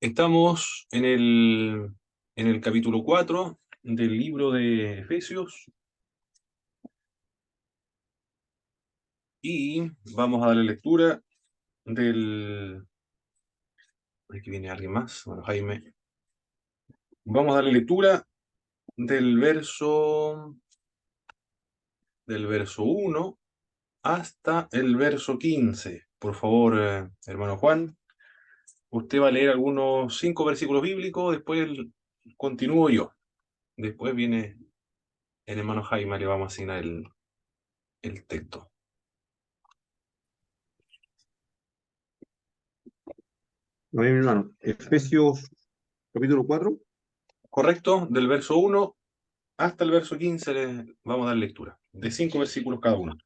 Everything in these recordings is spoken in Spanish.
Estamos en el capítulo 4 del libro de Efesios y vamos a darle lectura del... Aquí viene alguien más, bueno, Jaime. Vamos a darle lectura del verso 1 hasta el verso 15. Por favor, hermano Juan, usted va a leer algunos 5 versículos bíblicos, después continúo yo. Después viene el hermano Jaime, le vamos a asignar el texto. Amén, hermano. Efesios capítulo 4. Correcto, del verso 1 hasta el verso 15 le vamos a dar lectura, de 5 versículos cada uno.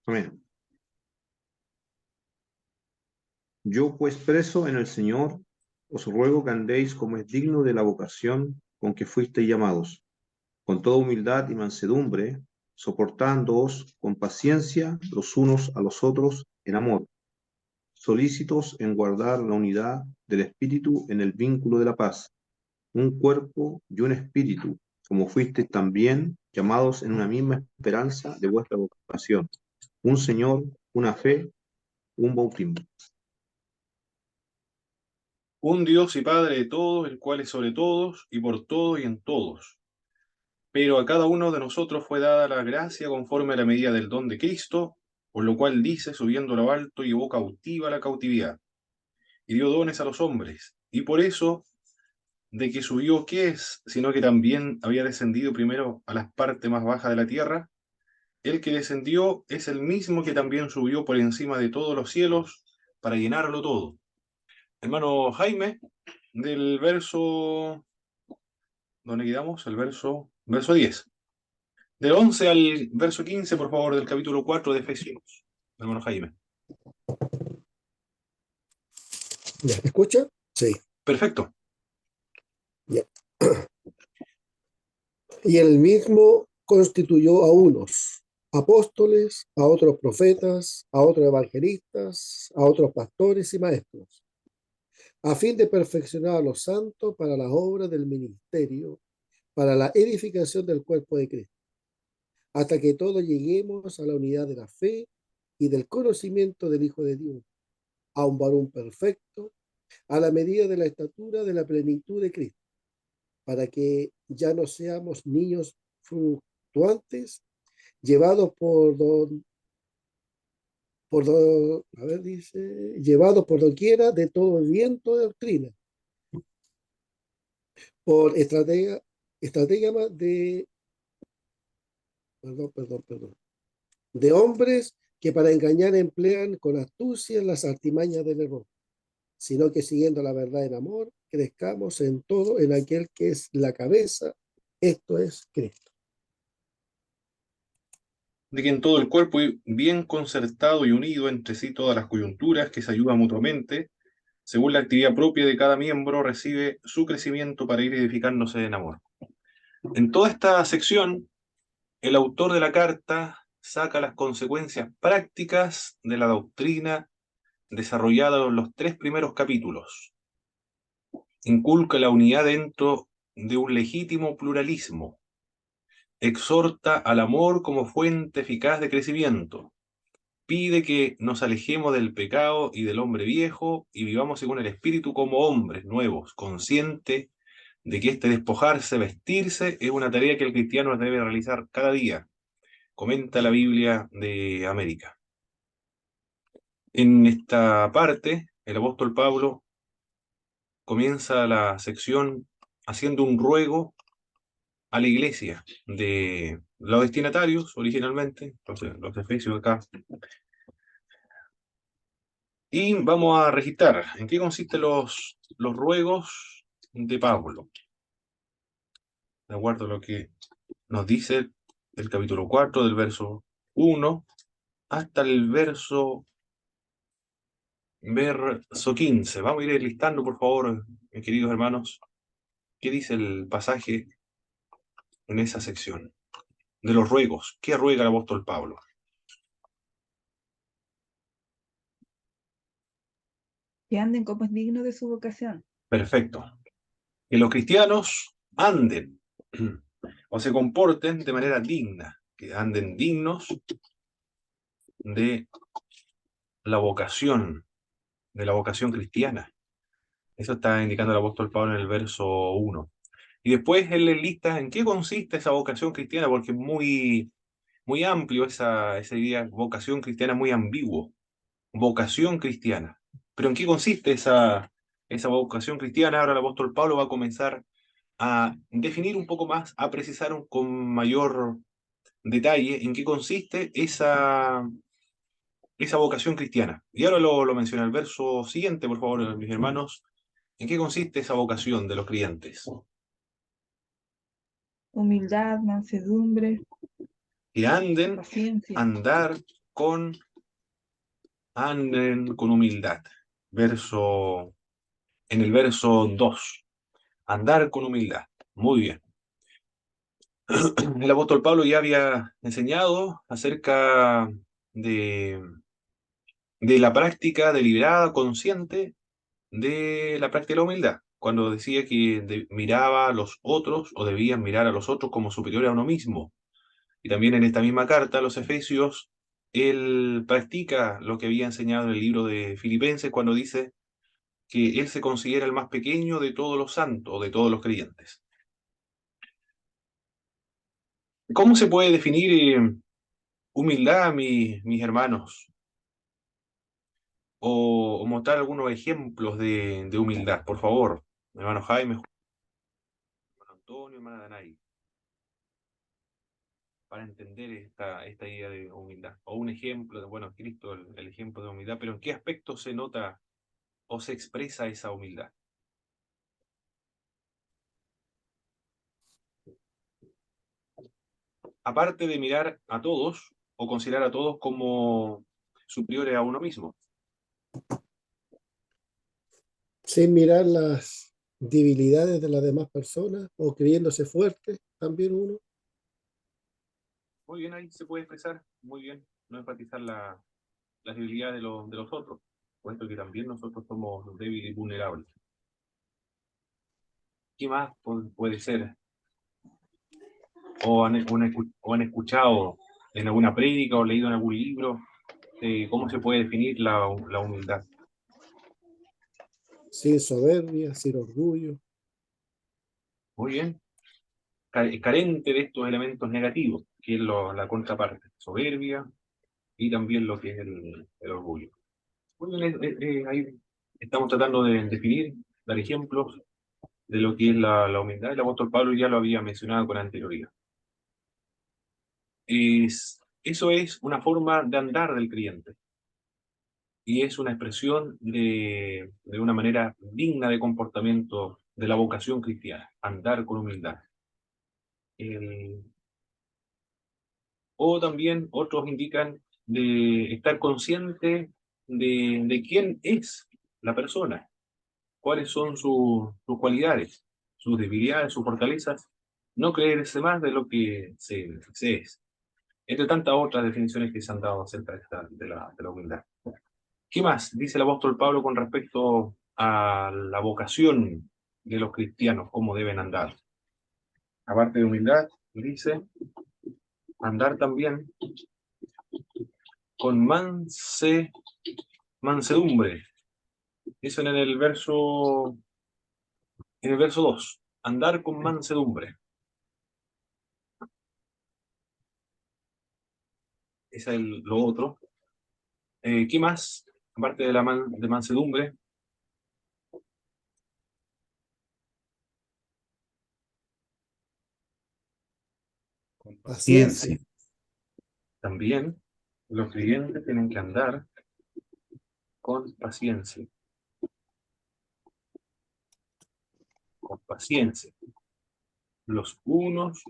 Amén. Yo, pues, preso en el Señor, os ruego que andéis como es digno de la vocación con que fuisteis llamados, con toda humildad y mansedumbre, soportándoos con paciencia los unos a los otros en amor, solícitos en guardar la unidad del Espíritu en el vínculo de la paz, un cuerpo y un espíritu, como fuisteis también llamados en una misma esperanza de vuestra vocación, un Señor, una fe, un bautismo. Un Dios y Padre de todos, el cual es sobre todos y por todo y en todos. Pero a cada uno de nosotros fue dada la gracia conforme a la medida del don de Cristo, por lo cual dice, subiendo a lo alto, llevó cautiva la cautividad, y dio dones a los hombres. Y por eso, de que subió, ¿qué es? Sino que también había descendido primero a las partes más bajas de la tierra. El que descendió es el mismo que también subió por encima de todos los cielos para llenarlo todo. Hermano Jaime, del verso, ¿dónde quedamos? El verso 10. Del 11 al verso 15, por favor, del capítulo 4 de Efesios. Hermano Jaime. ¿Ya me escucha? Sí. Perfecto. Ya. Y él mismo constituyó a unos apóstoles, a otros profetas, a otros evangelistas, a otros pastores y maestros, a fin de perfeccionar a los santos para las obras del ministerio, para la edificación del cuerpo de Cristo, hasta que todos lleguemos a la unidad de la fe y del conocimiento del Hijo de Dios, a un varón perfecto, a la medida de la estatura de la plenitud de Cristo, para que ya no seamos niños fluctuantes, llevados llevados por doquiera de todo viento de doctrina, por estratega de hombres que para engañar emplean con astucia las artimañas del error, sino que siguiendo la verdad en amor, crezcamos en todo en aquel que es la cabeza, esto es Cristo. De que en todo el cuerpo, bien concertado y unido entre sí todas las coyunturas, que se ayudan mutuamente, según la actividad propia de cada miembro, recibe su crecimiento para ir edificándose en amor. En toda esta sección, el autor de la carta saca las consecuencias prácticas de la doctrina desarrollada en los 3 primeros capítulos. Inculca la unidad dentro de un legítimo pluralismo. Exhorta al amor como fuente eficaz de crecimiento. Pide que nos alejemos del pecado y del hombre viejo y vivamos según el Espíritu como hombres nuevos, consciente de que este despojarse, vestirse, es una tarea que el cristiano debe realizar cada día. Comenta la Biblia de América. En esta parte, el apóstol Pablo comienza la sección haciendo un ruego a la iglesia de los destinatarios originalmente, los efesios acá. Y vamos a registrar en qué consisten los ruegos de Pablo, de acuerdo a lo que nos dice el capítulo 4, del verso 1 hasta el verso 15. Vamos a ir listando, por favor, mis queridos hermanos, qué dice el pasaje en esa sección de los ruegos. ¿Qué ruega el apóstol Pablo? Que anden como es digno de su vocación. Perfecto. Que los cristianos anden o se comporten de manera digna, que anden dignos de la vocación, cristiana. Eso está indicando el apóstol Pablo en el verso 1. Y después él le lista en qué consiste esa vocación cristiana, porque es muy, muy amplio esa idea, vocación cristiana muy ambiguo, vocación cristiana. Pero ¿en qué consiste esa vocación cristiana? Ahora el apóstol Pablo va a comenzar a definir un poco más, a precisar con mayor detalle en qué consiste esa vocación cristiana. Y ahora lo menciona el verso siguiente, por favor, mis hermanos. ¿En qué consiste esa vocación de los creyentes? Humildad, mansedumbre, Que paciencia. anden con humildad. En el verso 2. Andar con humildad. Muy bien. El apóstol Pablo ya había enseñado acerca de la práctica deliberada, consciente, de la práctica de la humildad, cuando decía que miraba a los otros o debían mirar a los otros como superiores a uno mismo. Y también en esta misma carta a los Efesios, él practica lo que había enseñado en el libro de Filipenses cuando dice que él se considera el más pequeño de todos los santos, de todos los creyentes. ¿Cómo se puede definir humildad, mis hermanos? O mostrar algunos ejemplos de humildad, por favor. Hermano Jaime, hermano Antonio, hermana Danay, para entender esta idea de humildad. O un ejemplo, bueno, Cristo, el ejemplo de humildad, pero ¿en qué aspecto se nota o se expresa esa humildad? Aparte de mirar a todos o considerar a todos como superiores a uno mismo. Sin mirar las debilidades de las demás personas o creyéndose fuerte, también uno. Muy bien, ahí se puede expresar muy bien, no enfatizar las debilidades de los otros, puesto que también nosotros somos débiles y vulnerables. ¿Qué más puede ser? O han escuchado en alguna prédica o leído en algún libro cómo se puede definir la humildad. Sin soberbia, sin orgullo. Muy bien. Carente de estos elementos negativos, que es la contraparte, soberbia y también lo que es el orgullo. Muy bien, ahí estamos tratando de definir, dar ejemplos de lo que es la humildad. El apóstol Pablo ya lo había mencionado con anterioridad. Eso es una forma de andar del creyente y es una expresión de una manera digna de comportamiento de la vocación cristiana, andar con humildad. O también otros indican de estar consciente de quién es la persona, cuáles son sus cualidades, sus debilidades, sus fortalezas, no creerse más de lo que se es. Entre tantas otras definiciones que se han dado acerca de la humildad. ¿Qué más dice el apóstol Pablo con respecto a la vocación de los cristianos, cómo deben andar? Aparte de humildad, dice andar también con mansedumbre. Eso en el verso 2. Andar con mansedumbre. Ese es lo otro. ¿Qué más? Aparte de de mansedumbre. Con Paciencia. También los creyentes tienen que andar con paciencia. Con paciencia. Los unos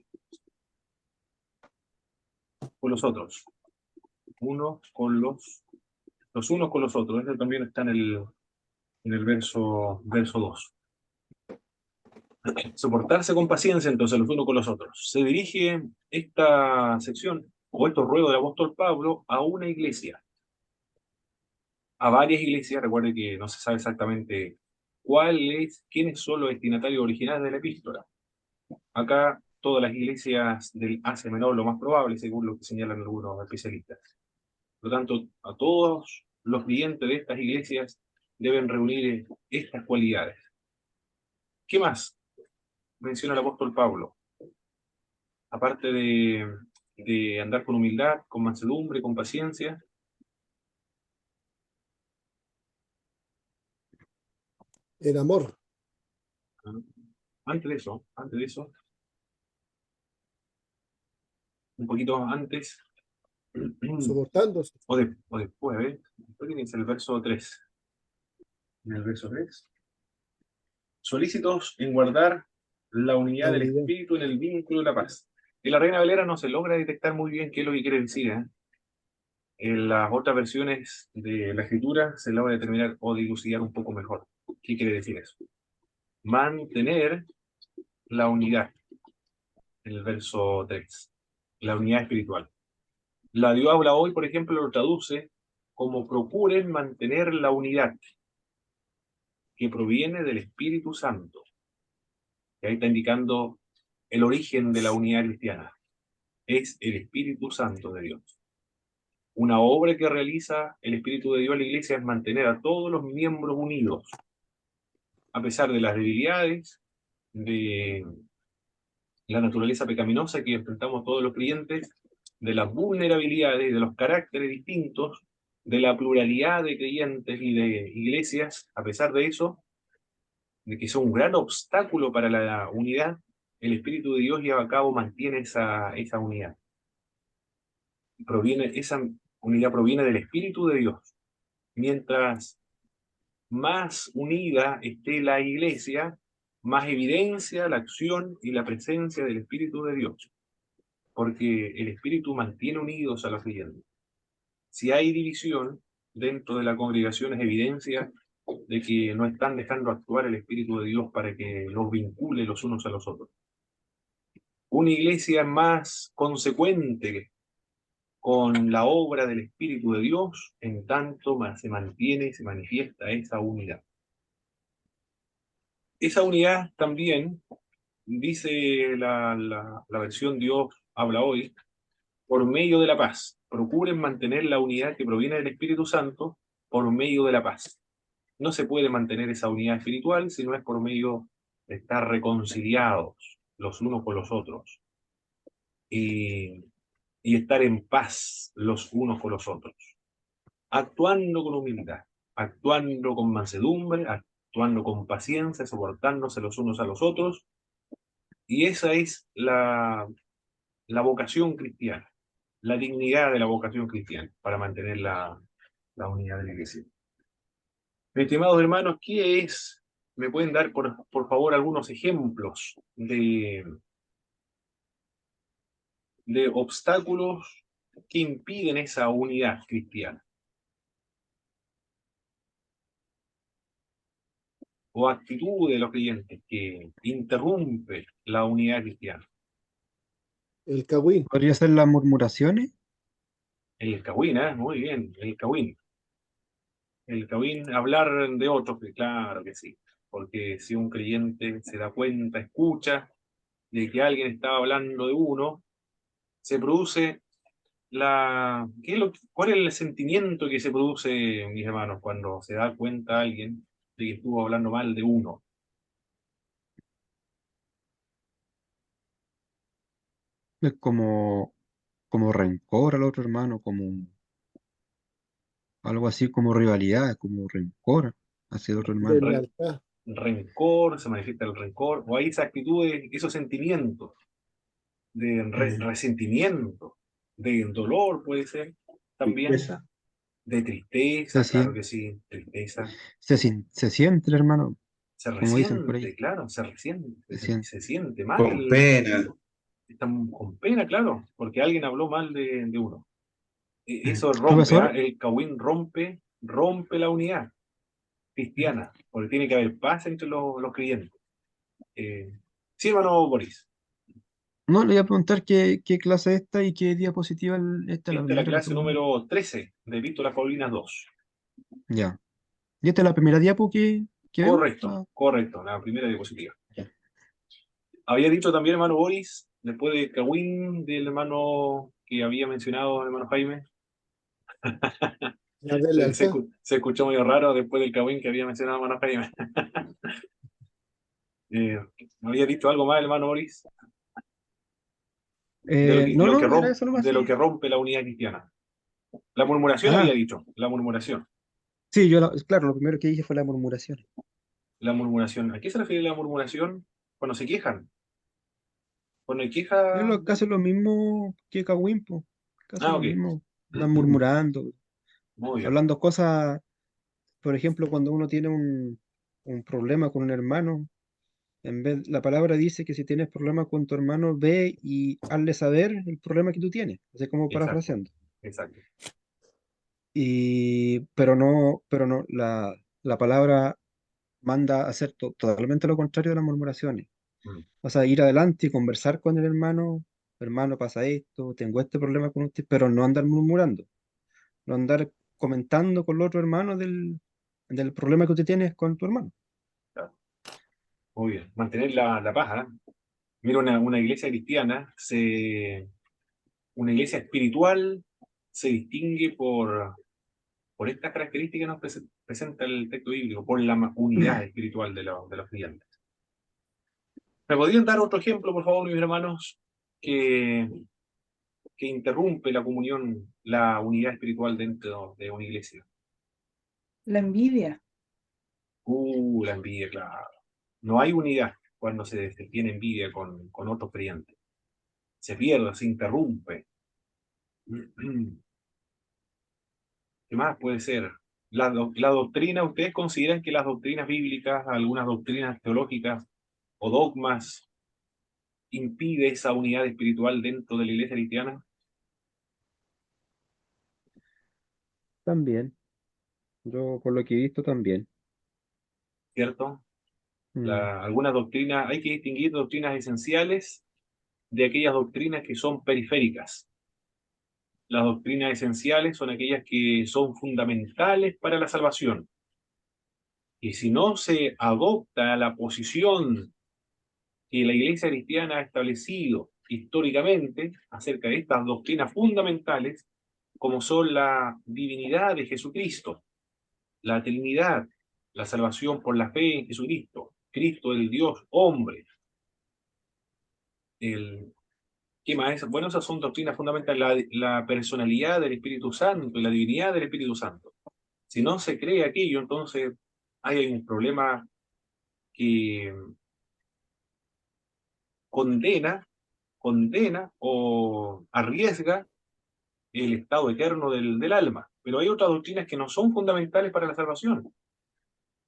con los otros. Unos con los unos con los otros. Eso también está en el verso 2. Soportarse con paciencia entonces los unos con los otros. Se dirige esta sección o estos ruegos del apóstol Pablo a una iglesia. a varias iglesias. Recuerde que no se sabe exactamente quiénes son los destinatarios originales de la epístola. Acá todas las iglesias del Asia Menor, lo más probable, según lo que señalan algunos especialistas. Por lo tanto, a todos los creyentes de estas iglesias deben reunir estas cualidades. ¿Qué más menciona el apóstol Pablo? Aparte de andar con humildad, con mansedumbre, con paciencia. En amor, Antes de eso, un poquito antes, soportándose. o después, ¿ves? Después tienes el verso 3. En el verso 3. Solícitos en guardar la unidad La del unidad. espíritu en el vínculo de la paz. En la Reina Valera no se logra detectar muy bien qué es lo que quiere decir, ¿eh? En las otras versiones de la escritura se logra determinar o dilucidar un poco mejor. ¿Qué quiere decir eso? Mantener la unidad, en el verso 3. La unidad espiritual. La Dios habla hoy, por ejemplo, lo traduce como procuren mantener la unidad que proviene del Espíritu Santo. Y ahí está indicando el origen de la unidad cristiana. Es el Espíritu Santo de Dios. Una obra que realiza el Espíritu de Dios en la iglesia es mantener a todos los miembros unidos, a pesar de las debilidades, de la naturaleza pecaminosa que enfrentamos todos los creyentes, de las vulnerabilidades, de los caracteres distintos, de la pluralidad de creyentes y de iglesias. A pesar de eso, de que es un gran obstáculo para la unidad, el Espíritu de Dios lleva a cabo, mantiene esa unidad. Esa unidad proviene del Espíritu de Dios. Mientras más unida esté la iglesia, más evidencia la acción y la presencia del Espíritu de Dios, porque el Espíritu mantiene unidos a los creyentes. Si hay división dentro de la congregación, es evidencia de que no están dejando actuar el Espíritu de Dios para que los vincule los unos a los otros. Una iglesia más consecuente con la obra del Espíritu de Dios, en tanto más se mantiene y se manifiesta esa unidad. Esa unidad también, dice la versión Dios habla hoy, por medio de la paz. Procuren mantener la unidad que proviene del Espíritu Santo por medio de la paz. No se puede mantener esa unidad espiritual si no es por medio de estar reconciliados los unos con los otros y estar en paz los unos con los otros, actuando con humildad, actuando con mansedumbre, actuando con paciencia, soportándose los unos a los otros. Y esa es la vocación cristiana, la dignidad de la vocación cristiana para mantener la unidad de la iglesia. Mis estimados hermanos, me pueden dar por favor algunos ejemplos de obstáculos que impiden esa unidad cristiana? O actitud de los creyentes que interrumpe la unidad cristiana. El Cagüín. ¿Podría ser las murmuraciones? El Cagüín, muy bien, el Cagüín. El Cagüín, hablar de otros, claro que sí. Porque si un creyente se da cuenta, escucha de que alguien estaba hablando de uno, se produce ¿cuál es el sentimiento que se produce, mis hermanos, cuando se da cuenta alguien de que estuvo hablando mal de uno? Es como rencor al otro hermano, algo así como rivalidad, como rencor hacia el otro hermano. Deslealtad. Rencor, se manifiesta el rencor, o hay esa actitudes, esos sentimientos de resentimiento, de dolor, puede ser, también, Tristeza. de tristeza, Se claro siente, que sí, tristeza, se siente el hermano, se como dicen por ahí, resiente, claro, se resiente, se siente. se siente mal, Con pena. están con pena, claro, porque alguien habló mal de uno. Eso ¿Qué rompe, pasó? el Cagüín rompe la unidad cristiana, porque tiene que haber paz entre los creyentes. Sí, hermano Boris. No, le voy a preguntar qué clase es esta y qué diapositiva esta, la Esta es la primera, la clase segunda. número 13 de Epístolas Paulinas 2. Ya. ¿Y esta es la primera diapo que vemos? Correcto, correcto, la primera diapositiva. Ya. Había dicho también, hermano Boris, después del Kawin del hermano que había mencionado, hermano Jaime, La de lealtad. se escuchó medio raro después del Kawin que había mencionado hermano Jaime. Eh, ¿Había dicho algo más, hermano Boris? No, no, era eso nomás, De lo sí. que rompe la unidad cristiana. La murmuración había Ah, dicho, la murmuración. sí, claro, lo primero que dije fue la murmuración. La murmuración. ¿A qué se refiere la murmuración? Cuando se quejan. Cuando hay queja. Casi lo mismo que Kawin, po. Casi Ah, lo ok. mismo. Van murmurando, Muy bien. hablando cosas, por ejemplo, cuando uno tiene un problema con un hermano, la palabra dice que si tienes problemas con tu hermano, ve y hazle saber el problema que tú tienes. Así como Exacto. parafraseando. Exacto. Pero no, la palabra manda a hacer totalmente lo contrario de las murmuraciones. Mm, O sea, ir adelante y conversar con el hermano, pasa esto, tengo este problema con usted, pero no andar murmurando, no andar comentando con los otros hermanos del problema que usted tiene con tu hermano. claro. Muy bien. Mantener la paz, ¿eh? Mira, una iglesia cristiana, una iglesia espiritual se distingue por estas características que nos presenta el texto bíblico, por la unidad espiritual de los creyentes. ¿Me podrían dar otro ejemplo, por favor, mis hermanos, que, que interrumpe la comunión, la unidad espiritual dentro de una iglesia? La envidia. La envidia, claro. No hay unidad cuando se tiene envidia con otros creyentes. Se pierde, se interrumpe. ¿Qué más puede ser? La doctrina, ¿ustedes consideran que las doctrinas bíblicas, algunas doctrinas teológicas o dogmas, impide esa unidad espiritual dentro de la iglesia cristiana? También, yo por lo que he visto también. ¿Cierto? Mm, Algunas doctrinas, hay que distinguir doctrinas esenciales de aquellas doctrinas que son periféricas. Las doctrinas esenciales son aquellas que son fundamentales para la salvación. Y si no se adopta la posición que la Iglesia cristiana ha establecido históricamente acerca de estas doctrinas fundamentales, como son la divinidad de Jesucristo, la Trinidad, la salvación por la fe en Jesucristo, Cristo el Dios hombre, el ¿qué más? Bueno, esas son doctrinas fundamentales, la personalidad del Espíritu Santo y la divinidad del Espíritu Santo. Si no se cree aquello, entonces hay un problema que condena, condena o arriesga el estado eterno del alma. Pero hay otras doctrinas que no son fundamentales para la salvación.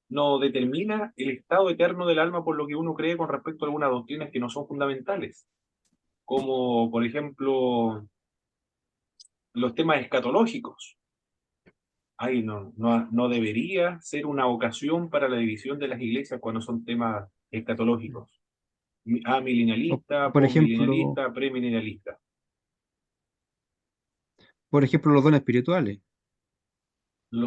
No determina el estado eterno del alma por lo que uno cree con respecto a algunas doctrinas que no son fundamentales, como por ejemplo los temas escatológicos. Ay, no debería ser una ocasión para la división de las iglesias cuando son temas escatológicos. Amilenialista, Por ejemplo, postmilenialista, premilenialista. los dones espirituales.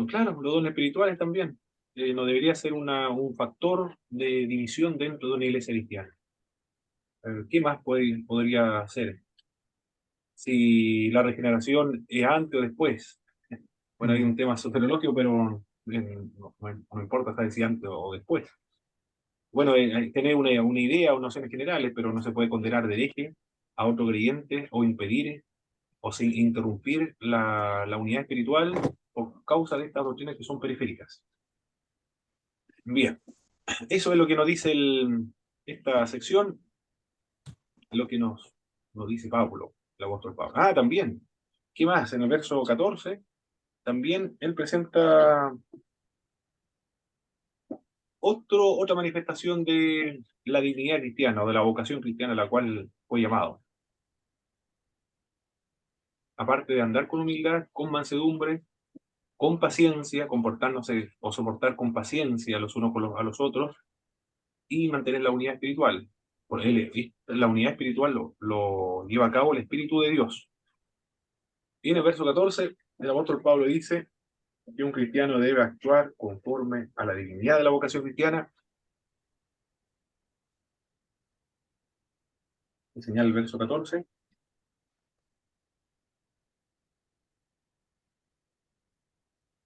Claro, los dones espirituales también. No debería ser un factor de división dentro de una iglesia cristiana. ¿Qué más podría ser? Si la regeneración es antes o después. Bueno, hay Mm, un tema soteriológico, pero no importa si antes o después. Bueno, tener una idea o nociones generales, pero no se puede condenar de hereje a otro creyente o impedir o sin interrumpir la unidad espiritual por causa de estas doctrinas que son periféricas. Bien, eso es lo que nos dice esta sección, lo que nos dice Pablo, el apóstol Pablo. Ah, también, ¿qué más? En el verso 14, también él presenta otra manifestación de la dignidad cristiana o de la vocación cristiana a la cual fue llamado. Aparte de andar con humildad, con mansedumbre, con paciencia, comportándose o soportar con paciencia los unos con a los otros y mantener la unidad espiritual. Por él, la unidad espiritual lo lleva a cabo el Espíritu de Dios. Y en el verso 14, el apóstol Pablo dice, que un cristiano debe actuar conforme a la dignidad de la vocación cristiana. Señala el verso 14.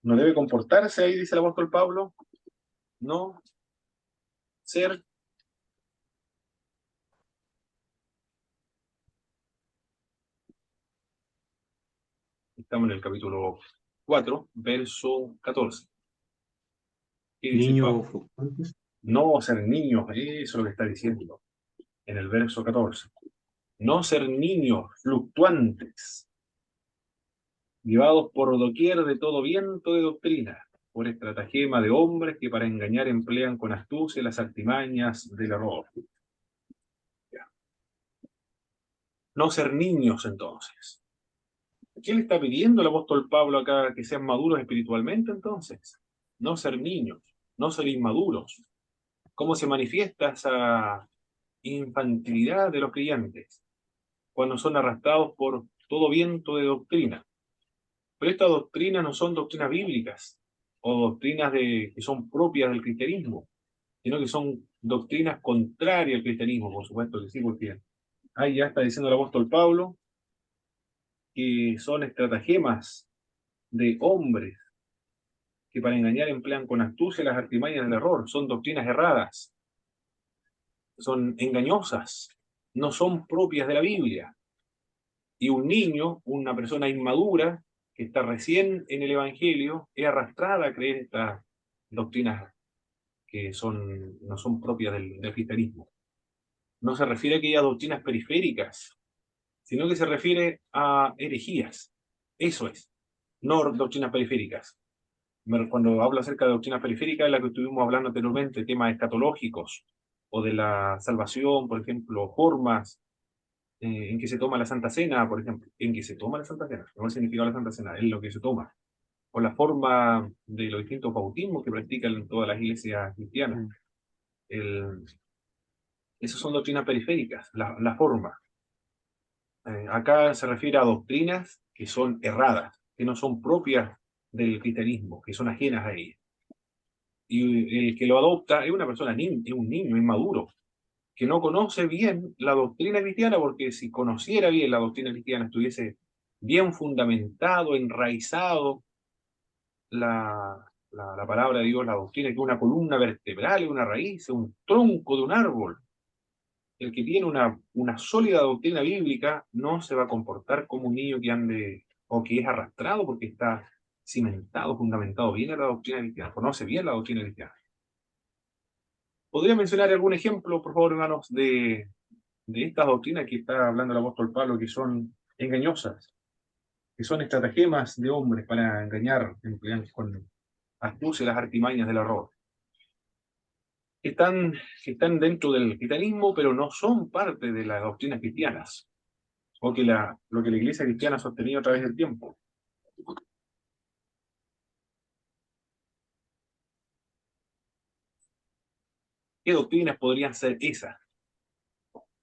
No debe comportarse, ahí dice el apóstol Pablo, no ser estamos en el capítulo 4, verso 14. ¿Qué dice Niños Pablo? fluctuantes. No ser niños, eso es lo que está diciendo en el verso 14. No ser niños fluctuantes, llevados por doquier de todo viento de doctrina, por estratagema de hombres que para engañar emplean con astucia las artimañas del error. Ya. No ser niños, entonces. ¿Qué le está pidiendo el apóstol Pablo acá? Que sean maduros espiritualmente, entonces. No ser niños, no ser inmaduros. ¿Cómo se manifiesta esa infantilidad de los creyentes? Cuando son arrastrados por todo viento de doctrina. Pero estas doctrinas no son doctrinas bíblicas o doctrinas que son propias del cristianismo, sino que son doctrinas contrarias al cristianismo, por supuesto que sí, porque ahí ya está diciendo el apóstol Pablo que son estratagemas de hombres que para engañar emplean con astucia las artimañas del error. Son doctrinas erradas, son engañosas, no son propias de la Biblia. Y un niño, una persona inmadura, que está recién en el Evangelio, es arrastrada a creer estas doctrinas que no son propias del cristianismo. No se refiere a aquellas doctrinas periféricas, sino que se refiere a herejías. Eso es, no doctrinas periféricas. Cuando hablo acerca de doctrinas periféricas, es la que estuvimos hablando anteriormente, temas escatológicos, o de la salvación, por ejemplo, formas en que se toma la Santa Cena, por ejemplo, en que se toma la Santa Cena, no el significado de la Santa Cena, es lo que se toma, o la forma de los distintos bautismos que practican todas las iglesias cristianas. Mm. Esas son doctrinas periféricas, la forma. Acá se refiere a doctrinas que son erradas, que no son propias del cristianismo, que son ajenas a ella. Y el que lo adopta es una persona, es un niño inmaduro, que no conoce bien la doctrina cristiana, porque si conociera bien la doctrina cristiana, estuviese bien fundamentado, enraizado la palabra de Dios, la doctrina, que es una columna vertebral, una raíz, un tronco de un árbol. El que tiene una sólida doctrina bíblica no se va a comportar como un niño que ande o que es arrastrado porque está cimentado, fundamentado bien en la doctrina cristiana, conoce bien la doctrina cristiana. ¿Podría mencionar algún ejemplo, por favor, hermanos, de estas doctrinas que está hablando el apóstol Pablo, que son engañosas, que son estratagemas de hombres para engañar, emplean con astucia las artimañas del error? Que están dentro del cristianismo, pero no son parte de las doctrinas cristianas, o que lo que la iglesia cristiana ha sostenido a través del tiempo. ¿Qué doctrinas podrían ser esas?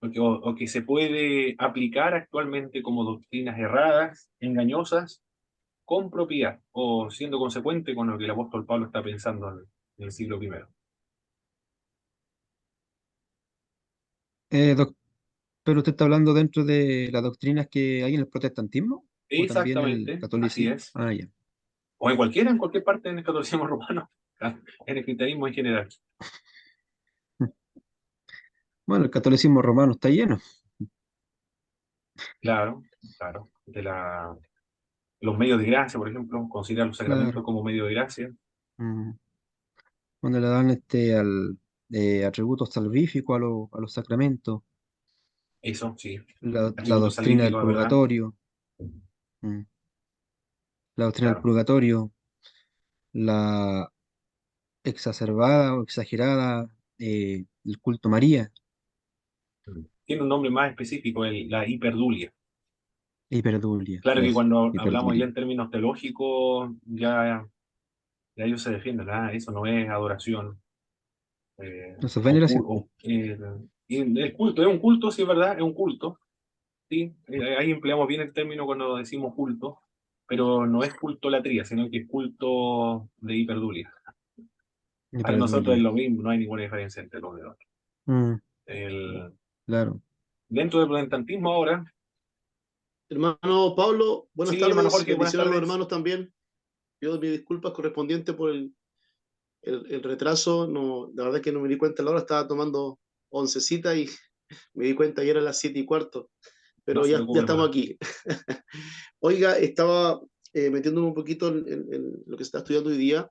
O que se puede aplicar actualmente como doctrinas erradas, engañosas, con propiedad, o siendo consecuente con lo que el apóstol Pablo está pensando en el siglo I. Doc- pero usted está hablando dentro de las doctrinas que hay en el protestantismo o también en el Exactamente, así catolicismo. es. Ah, ya. O en cualquier parte en el catolicismo romano, en el cristianismo en general. Bueno, el catolicismo romano está lleno. Claro, claro. Los medios de gracia, por ejemplo, considerar los sacramentos Claro. como medio de gracia. Mm. Donde le dan al atributos salvíficos a los sacramentos, Eso, sí. la Atributos doctrina del salvíficos, es verdad. purgatorio, mm, la doctrina del Claro. purgatorio, la exacerbada o exagerada el culto a María, Tiene un nombre más específico, la hiperdulia. hiperdulia, Claro que eso, cuando hablamos ya hiperdulia. en términos teológicos, ya ellos se defienden, eso no es adoración. Eso es veneración. Y el culto, es un culto, sí es verdad, es un culto. Sí, ahí empleamos bien el término cuando decimos culto. pero no es cultolatría, sino que es culto de hiperdulia. Para nosotros es lo mismo, no hay ninguna diferencia entre los dos. Claro. Dentro del protestantismo ahora, Hermano Pablo, buenas sí, hermano tardes. Jorge, buenas Bendiciones a los tardes. hermanos también. Pido mis disculpas correspondientes por el retraso. No, la verdad es que no me di cuenta a la hora, estaba tomando oncecita y me di cuenta que era las 7:15. No Pero se ya preocupe, estamos hermano. aquí. Oiga, estaba metiéndome un poquito en lo que se está estudiando hoy día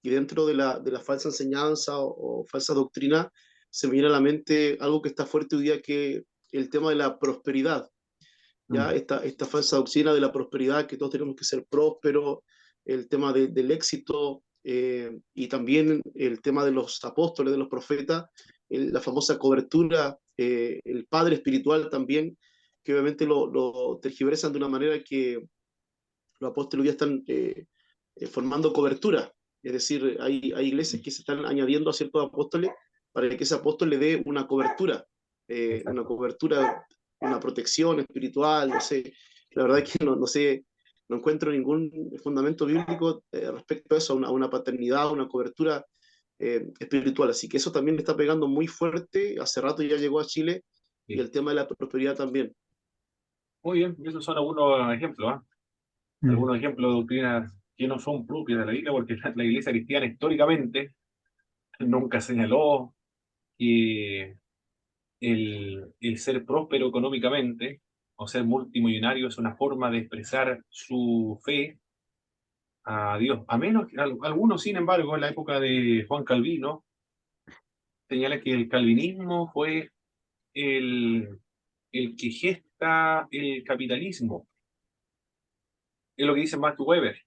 y dentro de la falsa enseñanza o falsa doctrina se me viene a la mente algo que está fuerte hoy día, que el tema de la prosperidad. ¿Ya? Esta falsa doctrina de la prosperidad, que todos tenemos que ser prósperos, el tema del éxito, y también el tema de los apóstoles, de los profetas, la famosa cobertura, el padre espiritual también, que obviamente lo tergiversan de una manera que los apóstoles ya están formando cobertura. Es decir, hay iglesias que se están añadiendo a ciertos apóstoles para que ese apóstol le dé una cobertura, una protección espiritual, no sé. La verdad es que no sé, no encuentro ningún fundamento bíblico respecto a eso, a una paternidad, una cobertura espiritual. Así que eso también le está pegando muy fuerte. Hace rato ya llegó a Chile y Sí. el tema de la prosperidad también. Muy bien, esos son algunos ejemplos, ¿ah? Algunos ejemplos de doctrinas que no son propias de la Biblia, porque la Iglesia cristiana históricamente nunca señaló que el ser próspero económicamente o ser multimillonario es una forma de expresar su fe a Dios. A menos que algunos, sin embargo, en la época de Juan Calvino, señala que el calvinismo fue el, el que gesta el capitalismo. Es lo que dice Max Weber.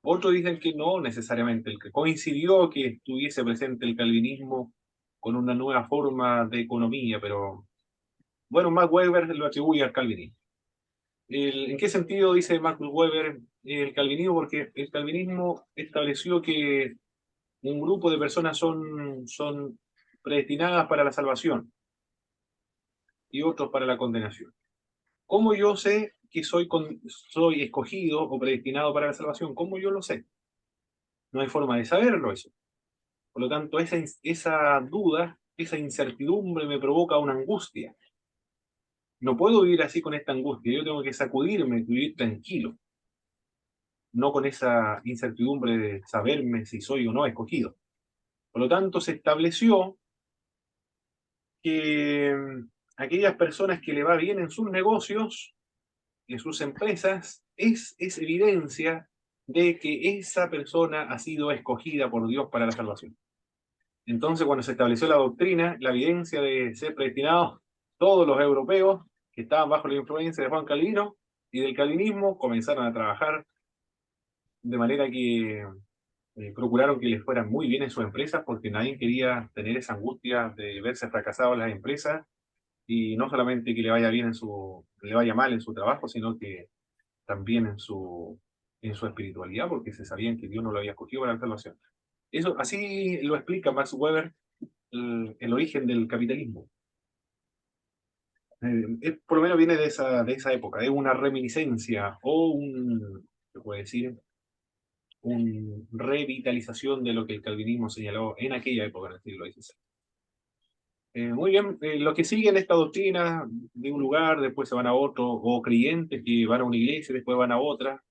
Otros dicen que no necesariamente, el que coincidió que estuviese presente el calvinismo con una nueva forma de economía, pero bueno, Max Weber lo atribuye al calvinismo. ¿En qué sentido dice Max Weber el calvinismo? Porque el calvinismo estableció que un grupo de personas son predestinadas para la salvación y otros para la condenación. ¿Cómo yo sé que soy escogido o predestinado para la salvación? ¿Cómo yo lo sé? No hay forma de saberlo eso. Por lo tanto, esa duda, esa incertidumbre me provoca una angustia. No puedo vivir así con esta angustia. Yo tengo que sacudirme y vivir tranquilo, no con esa incertidumbre de saberme si soy o no escogido. Por lo tanto, se estableció que aquellas personas que le va bien en sus negocios, en sus empresas, es evidencia de que esa persona ha sido escogida por Dios para la salvación. Entonces, cuando se estableció la doctrina, la evidencia de ser predestinados, todos los europeos que estaban bajo la influencia de Juan Calvino y del calvinismo comenzaron a trabajar de manera que procuraron que les fueran muy bien en sus empresas, porque nadie quería tener esa angustia de verse fracasado en las empresas, y no solamente que le vaya bien le vaya mal en su trabajo, sino que también en su espiritualidad, porque se sabían que Dios no lo había escogido para la salvación. Eso, así lo explica Max Weber, el origen del capitalismo. Por lo menos viene de esa época, es una reminiscencia o se puede decir, una revitalización de lo que el calvinismo señaló en aquella época, en el siglo XVI. Muy bien, los que siguen esta doctrina de un lugar, después se van a otro, o creyentes que van a una iglesia y después van a otra,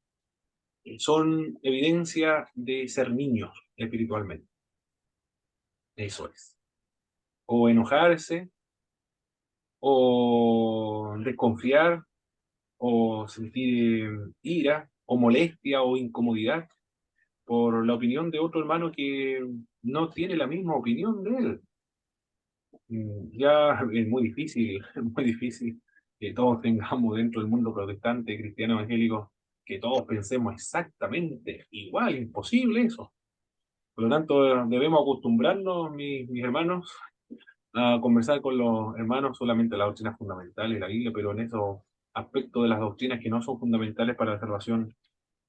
son evidencia de ser niños espiritualmente. Eso es. O enojarse, o desconfiar, o sentir ira, o molestia, o incomodidad por la opinión de otro hermano que no tiene la misma opinión de él. Ya es muy difícil que todos tengamos dentro del mundo protestante, cristiano, evangélico, que todos pensemos exactamente igual, imposible eso. Por lo tanto, debemos acostumbrarnos, mis hermanos, a conversar con los hermanos solamente las doctrinas fundamentales de la Biblia, pero en esos aspectos de las doctrinas que no son fundamentales para la salvación,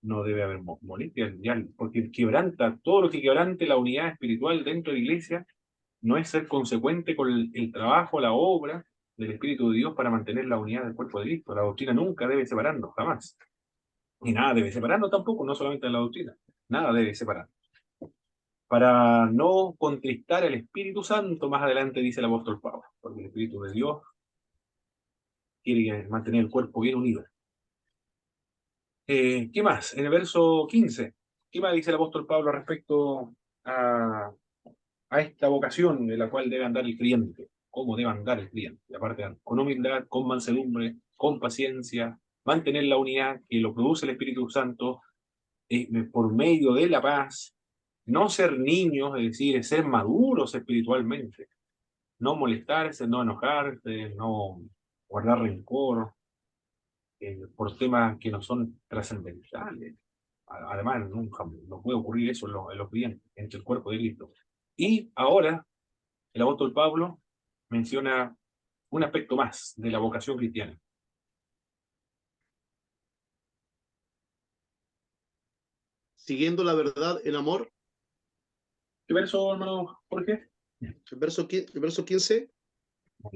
no debe haber molestia, porque quebranta, todo lo que quebrante la unidad espiritual dentro de la iglesia, no es ser consecuente con el trabajo, la obra del Espíritu de Dios para mantener la unidad del cuerpo de Cristo. La doctrina nunca debe separarnos, jamás. Y nada debe separarnos tampoco, no solamente en la doctrina. Nada debe separar. Para no contristar al Espíritu Santo, más adelante dice el apóstol Pablo, porque el Espíritu de Dios quiere mantener el cuerpo bien unido. ¿Qué más? En el verso 15, ¿qué más dice el apóstol Pablo respecto a esta vocación de la cual debe andar el creyente? ¿Cómo debe andar el creyente? Aparte, con humildad, con mansedumbre, con paciencia, mantener la unidad que lo produce el Espíritu Santo por medio de la paz, no ser niños, es decir, ser maduros espiritualmente, no molestarse, no enojarse, no guardar rencor por temas que no son trascendentales. Además, nunca no puede ocurrir eso en los creyentes, entre el cuerpo de Cristo. Y ahora, el apóstol Pablo menciona un aspecto más de la vocación cristiana. Siguiendo la verdad en amor, ¿Qué verso, hermano Jorge? el verso 15,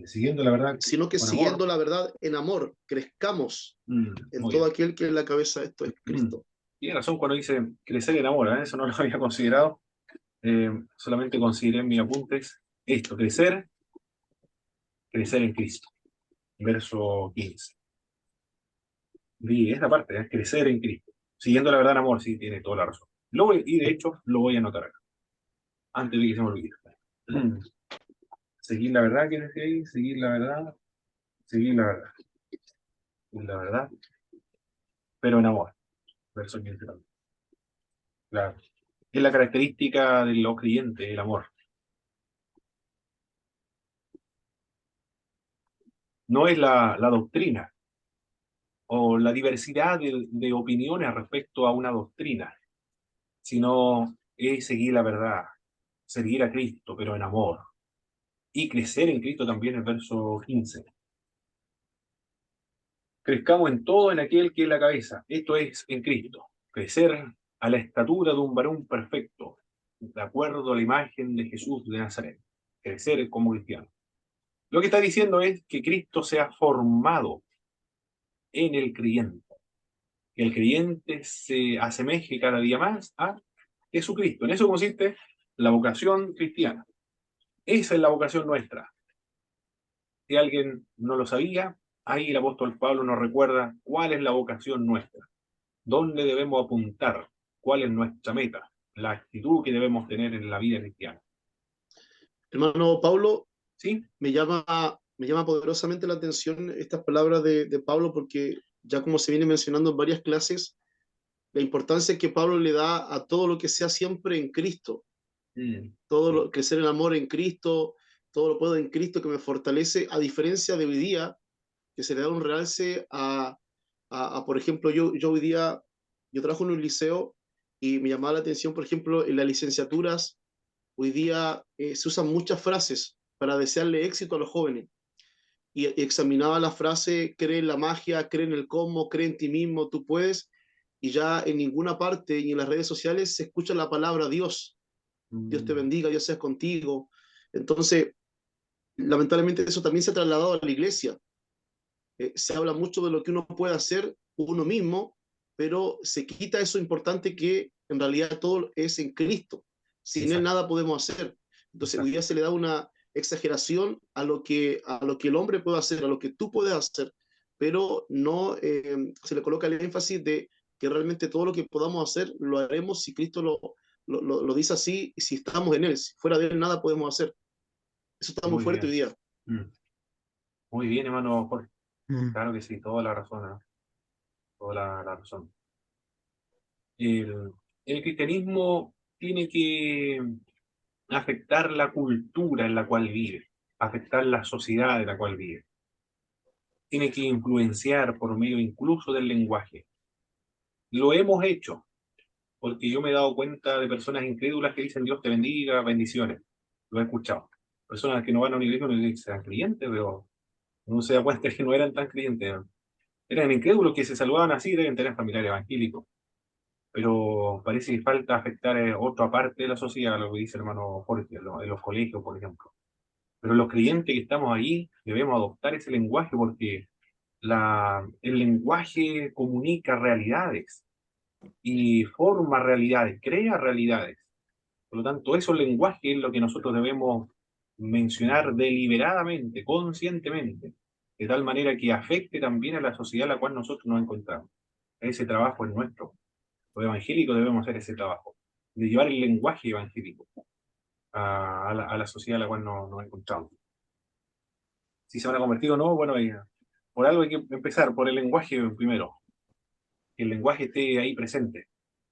Siguiendo la verdad sino que con amor. siguiendo la verdad en amor, crezcamos en Muy todo bien. aquel que es la cabeza, esto es Cristo. Tiene razón cuando dice crecer en amor, ¿eh? Eso no lo había considerado. Solamente consideré en mis apuntes esto, crecer en Cristo. Verso 15. Y esta parte, ¿eh? Crecer en Cristo. Siguiendo la verdad en amor, sí, tiene toda la razón. Y de hecho, lo voy a anotar acá, antes de que se me olvide. Seguir la verdad, ¿qué decía ahí? Seguir la verdad, seguir la verdad. Seguir la verdad, pero en amor. Verso 15 también. Claro. Es la característica de los creyentes, el amor. No es la doctrina o la diversidad de opiniones respecto a una doctrina, sino es seguir la verdad, seguir a Cristo, pero en amor, y crecer en Cristo también, el verso 15. Crezcamos en todo en aquel que es la cabeza, esto es en Cristo, crecer a la estatura de un varón perfecto, de acuerdo a la imagen de Jesús de Nazaret, crecer como cristiano. Lo que está diciendo es que Cristo sea formado en el creyente, que el creyente se asemeje cada día más a Jesucristo. En eso consiste la vocación cristiana. Esa es la vocación nuestra. Si alguien no lo sabía, ahí el apóstol Pablo nos recuerda cuál es la vocación nuestra, dónde debemos apuntar, cuál es nuestra meta, la actitud que debemos tener en la vida cristiana. Hermano Pablo, ¿Sí? me llama poderosamente la atención estas palabras de Pablo porque ya como se viene mencionando en varias clases, la importancia que Pablo le da a todo lo que sea siempre en Cristo, todo Sí. lo, crecer en amor en Cristo, todo lo puedo en Cristo que me fortalece, a diferencia de hoy día, que se le da un realce por ejemplo, yo hoy día, yo trabajo en un liceo y me llamaba la atención, por ejemplo, en las licenciaturas, hoy día se usan muchas frases para desearle éxito a los jóvenes. Y examinaba la frase, cree en la magia, cree en el cosmos, cree en ti mismo, tú puedes, y ya en ninguna parte y en las redes sociales se escucha la palabra Dios. Dios te bendiga, Dios sea contigo. Entonces, lamentablemente eso también se ha trasladado a la iglesia. Se habla mucho de lo que uno puede hacer uno mismo, pero se quita eso importante que en realidad todo es en Cristo. Sin Él Exacto, nada podemos hacer. Entonces, hoy exacto. día se le da una exageración a lo que el hombre puede hacer, a lo que tú puedes hacer, pero no se le coloca el énfasis de que realmente todo lo que podamos hacer lo haremos si Cristo lo dice así y si estamos en Él. Si fuera de Él nada podemos hacer. Eso está muy Muy fuerte hoy bien. día. Mm. Muy bien, hermano Jorge. Mm. Claro que sí, toda la razón, ¿eh? Toda la razón. El, el cristianismo tiene que afectar la cultura en la cual vive, afectar la sociedad en la cual vive. Tiene que influenciar por medio incluso del lenguaje. Lo hemos hecho, porque yo me he dado cuenta de personas incrédulas que dicen Dios te bendiga, bendiciones. Lo he escuchado. Personas que no van a una iglesia y no dicen sean creyentes, pero uno se da cuenta que no eran tan creyentes. Eran incrédulos que se saludaban así, deben tener familiares evangélicos. Pero parece que falta afectar otra parte de la sociedad, lo que dice el hermano Jorge, en los colegios, por ejemplo. Pero los creyentes que estamos ahí debemos adoptar ese lenguaje porque el lenguaje comunica realidades y forma realidades, crea realidades. Por lo tanto, eso, el lenguaje, es lo que nosotros debemos mencionar deliberadamente, conscientemente, de tal manera que afecte también a la sociedad en la cual nosotros nos encontramos. Ese trabajo es nuestro. Los evangélicos debemos hacer ese trabajo, de llevar el lenguaje evangélico a la sociedad en la cual nos encontramos. Si se van a convertir o no, bueno, por algo hay que empezar, por el lenguaje primero. Que el lenguaje esté ahí presente.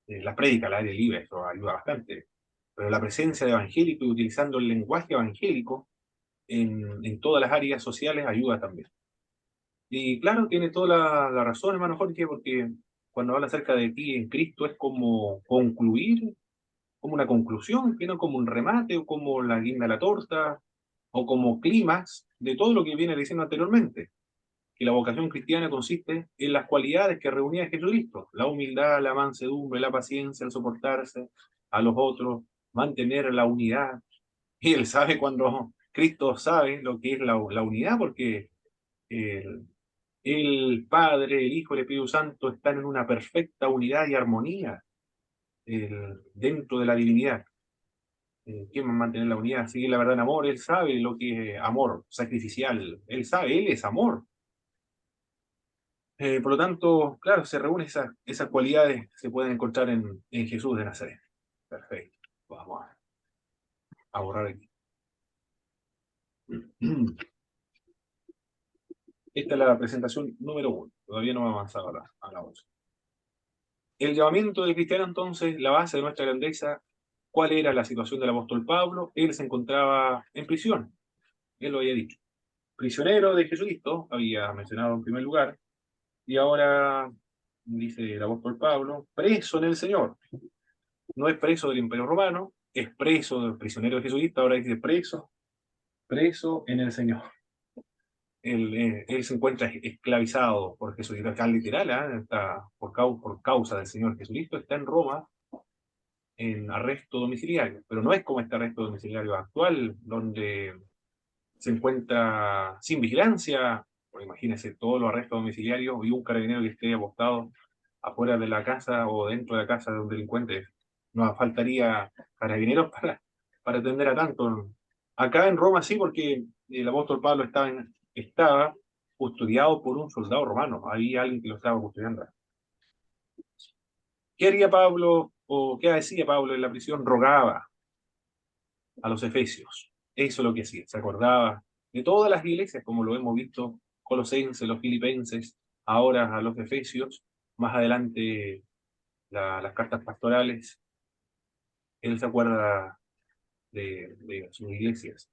La prédica al aire libre, eso ayuda bastante. Pero la presencia de evangélico y utilizando el lenguaje evangélico en todas las áreas sociales ayuda también. Y claro, tiene toda la razón, hermano Jorge, porque cuando habla acerca de ti en Cristo es como concluir, como una conclusión, que no como un remate, o como la guinda de la torta, o como clímax de todo lo que viene diciendo anteriormente. Que la vocación cristiana consiste en las cualidades que reunía Jesucristo: la humildad, la mansedumbre, la paciencia, el soportarse a los otros, mantener la unidad. Y él sabe, cuando Cristo sabe lo que es la unidad, porque el, el Padre, el Hijo y el Espíritu Santo están en una perfecta unidad y armonía dentro de la divinidad. ¿Quién va a mantener la unidad? Seguir la verdad en amor. Él sabe lo que es amor sacrificial. Él sabe, Él es amor. Por lo tanto, claro, se reúnen esas cualidades, se pueden encontrar en Jesús de Nazaret. Perfecto. Vamos a borrar aquí. Esta es la presentación número 1. Todavía no hemos avanzado a la 8. El llamamiento del cristiano, entonces, la base de nuestra grandeza. ¿Cuál era la situación del apóstol Pablo? Él se encontraba en prisión. Él lo había dicho. Prisionero de Jesucristo, había mencionado en primer lugar. Y ahora, dice el apóstol Pablo, preso en el Señor. No es preso del Imperio Romano, es preso, prisionero de Jesucristo, ahora dice preso en el Señor. Él se encuentra esclavizado por Jesucristo, acá literal, está por causa del Señor Jesucristo, está en Roma en arresto domiciliario, pero no es como este arresto domiciliario actual, donde se encuentra sin vigilancia. Pues imagínense todos los arrestos domiciliarios y un carabinero que esté apostado afuera de la casa o dentro de la casa de un delincuente. Nos faltaría carabineros para atender a tanto. Acá en Roma sí, porque el apóstol Pablo estaba custodiado por un soldado romano. Había alguien que lo estaba custodiando. ¿Qué haría Pablo, o qué decía Pablo en la prisión? Rogaba a los efesios. Eso es lo que hacía. Se acordaba de todas las iglesias, como lo hemos visto, Colosenses, los Filipenses, ahora a los efesios, más adelante las cartas pastorales. Él se acuerda de sus iglesias.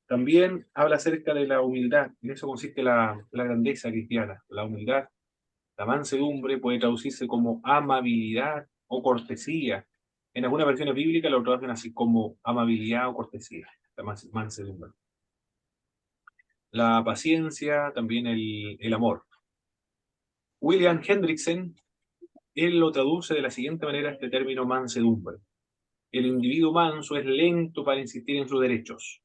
También habla acerca de la humildad. En eso consiste la grandeza cristiana. La humildad, la mansedumbre puede traducirse como amabilidad o cortesía. En algunas versiones bíblicas lo traducen así como amabilidad o cortesía, la mansedumbre. La paciencia, también el amor. William Hendrickson, él lo traduce de la siguiente manera, este término mansedumbre: el individuo manso es lento para insistir en sus derechos.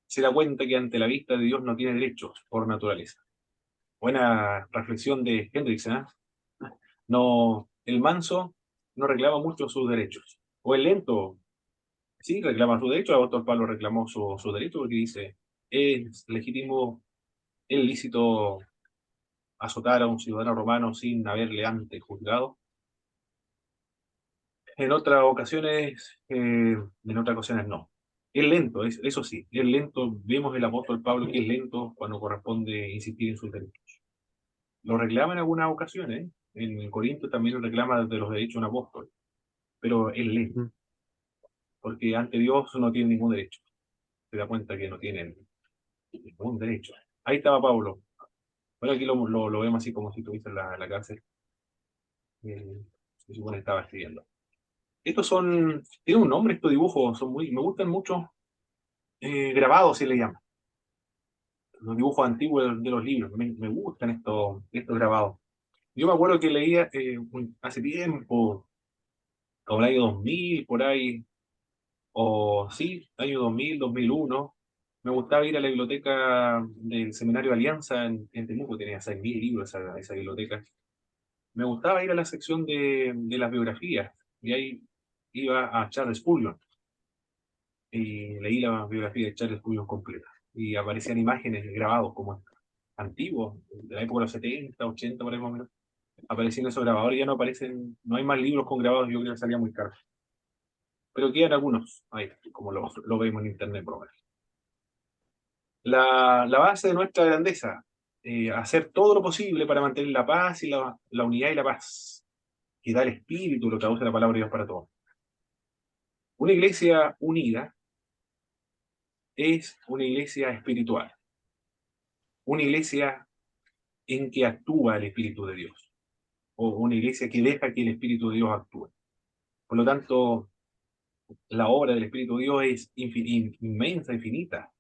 Se da cuenta que ante la vista de Dios no tiene derechos por naturaleza. Buena reflexión de Hendrickson, ¿eh? No, el manso no reclama mucho sus derechos. O el lento, sí, reclama sus derechos. El apóstol Pablo reclamó su derecho, porque dice, es legítimo, es lícito azotar a un ciudadano romano sin haberle antes juzgado. En otras ocasiones no. Es lento, eso sí, es lento. Vemos el apóstol Pablo que es lento cuando corresponde insistir en sus derechos. Lo reclama en algunas ocasiones, en Corinto también lo reclama de los derechos de un apóstol, pero es lento, porque ante Dios no tiene ningún derecho. Se da cuenta que no tiene ningún derecho. Ahí estaba Pablo. Bueno, aquí lo vemos así como si estuviese en la cárcel. Se supone que estaba escribiendo. Tiene un nombre estos dibujos, me gustan mucho, grabados se le llama. Los dibujos antiguos de los libros, me gustan estos grabados. Yo me acuerdo que leía hace tiempo, como el año 2000, por ahí, o sí, año 2000, 2001, Me gustaba ir a la biblioteca del Seminario de Alianza en Temuco, tenía 6.000 libros esa biblioteca. Me gustaba ir a la sección de las biografías, y ahí iba a Charles Spurgeon, y leí la biografía de Charles Spurgeon completa. Y aparecían imágenes grabados como antiguos, de la época de los 70, 80, por ahí más o menos. Aparecían esos grabadores, ya no aparecen, no hay más libros con grabados, yo creo que salía muy caro. Pero quedan algunos ahí, como lo vemos en internet, por lo menos. La base de nuestra grandeza, hacer todo lo posible para mantener la paz y la unidad y la paz, que da el espíritu, lo traduce la palabra de Dios para todos. Una iglesia unida es una iglesia espiritual, una iglesia en que actúa el Espíritu de Dios, o una iglesia que deja que el Espíritu de Dios actúe. Por lo tanto, la obra del Espíritu de Dios es inmensa, infinita.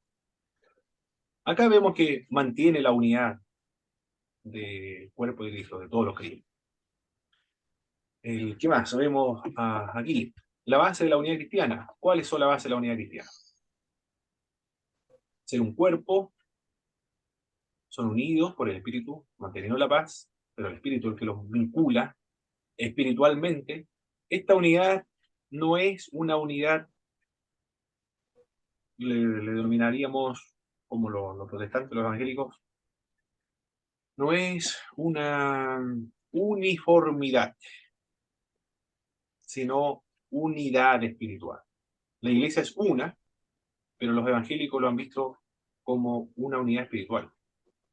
Acá vemos que mantiene la unidad del cuerpo de Cristo, de todos los creyentes. ¿Qué más? Vemos aquí. La base de la unidad cristiana. ¿Cuáles son la base de la unidad cristiana? Ser un cuerpo, son unidos por el Espíritu, manteniendo la paz, pero el Espíritu es el que los vincula espiritualmente. Esta unidad no es una unidad, le denominaríamos, como los protestantes, los evangélicos, no es una uniformidad, sino unidad espiritual. La iglesia es una, pero los evangélicos lo han visto como una unidad espiritual.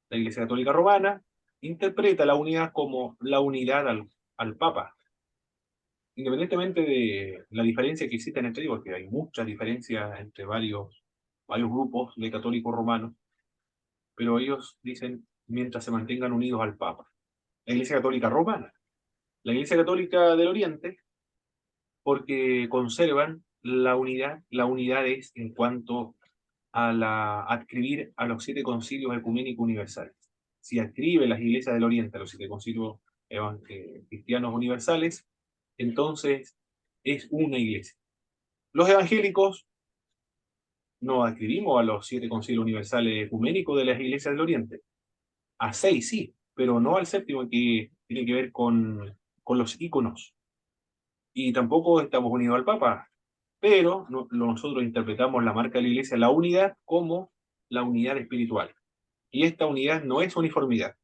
La Iglesia Católica Romana interpreta la unidad como la unidad al Papa, independientemente de la diferencia que existe entre ellos, porque hay muchas diferencias entre varios grupos de católicos romanos, pero ellos dicen mientras se mantengan unidos al Papa. La Iglesia Católica Romana, la Iglesia Católica del Oriente, porque conservan la unidad es en cuanto a adscribir a los 7 concilios ecuménicos universales. Si adscribe las iglesias del Oriente a los 7 concilios cristianos universales, entonces es una iglesia. Los evangélicos no adscribimos a los 7 concilios universales ecuménicos de las iglesias del Oriente. A 6 sí, pero no al 7º, que tiene que ver con los íconos. Y tampoco estamos unidos al Papa, pero nosotros interpretamos la marca de la iglesia, la unidad, como la unidad espiritual. Y esta unidad no es uniformidad.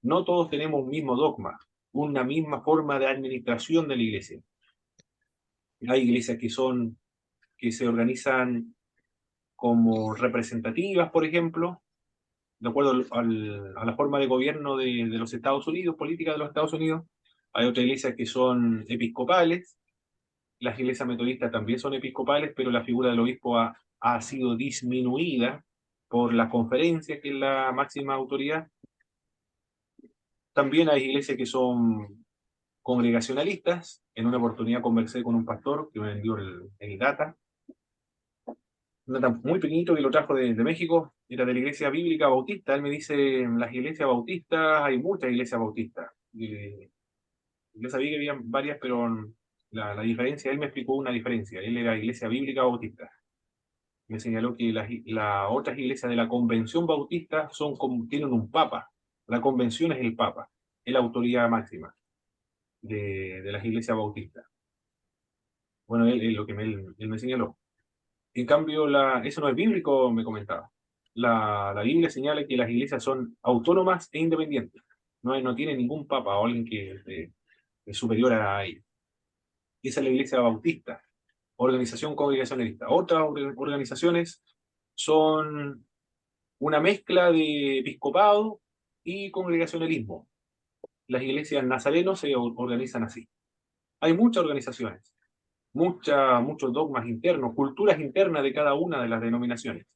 No todos tenemos un mismo dogma, una misma forma de administración de la iglesia. Hay iglesias que se organizan como representativas, por ejemplo, de acuerdo a la forma de gobierno de los Estados Unidos, política de los Estados Unidos. Hay otras iglesias que son episcopales. Las iglesias metodistas también son episcopales, pero la figura del obispo ha sido disminuida por la conferencia, que es la máxima autoridad. También hay iglesias que son congregacionalistas. En una oportunidad conversé con un pastor que me vendió el data, un data muy pequeñito que lo trajo de México, era de la iglesia bíblica bautista. Él me dice, las iglesias bautistas, hay muchas iglesias bautistas. Yo sabía que había varias, pero la diferencia, él me explicó una diferencia. Él era iglesia bíblica bautista. Me señaló que las otras iglesias de la convención bautista tienen un papa. La convención es el papa, es la autoridad máxima de las iglesias bautistas. Bueno, lo que él me señaló. En cambio, eso no es bíblico, me comentaba. La Biblia señala que las iglesias son autónomas e independientes. No tiene ningún papa o alguien que es superior a ellos. Esa es la iglesia bautista, organización congregacionalista. Otras organizaciones son una mezcla de episcopado y congregacionalismo. Las iglesias nazarenos se organizan así. Hay muchas organizaciones, muchos dogmas internos, culturas internas de cada una de las denominaciones.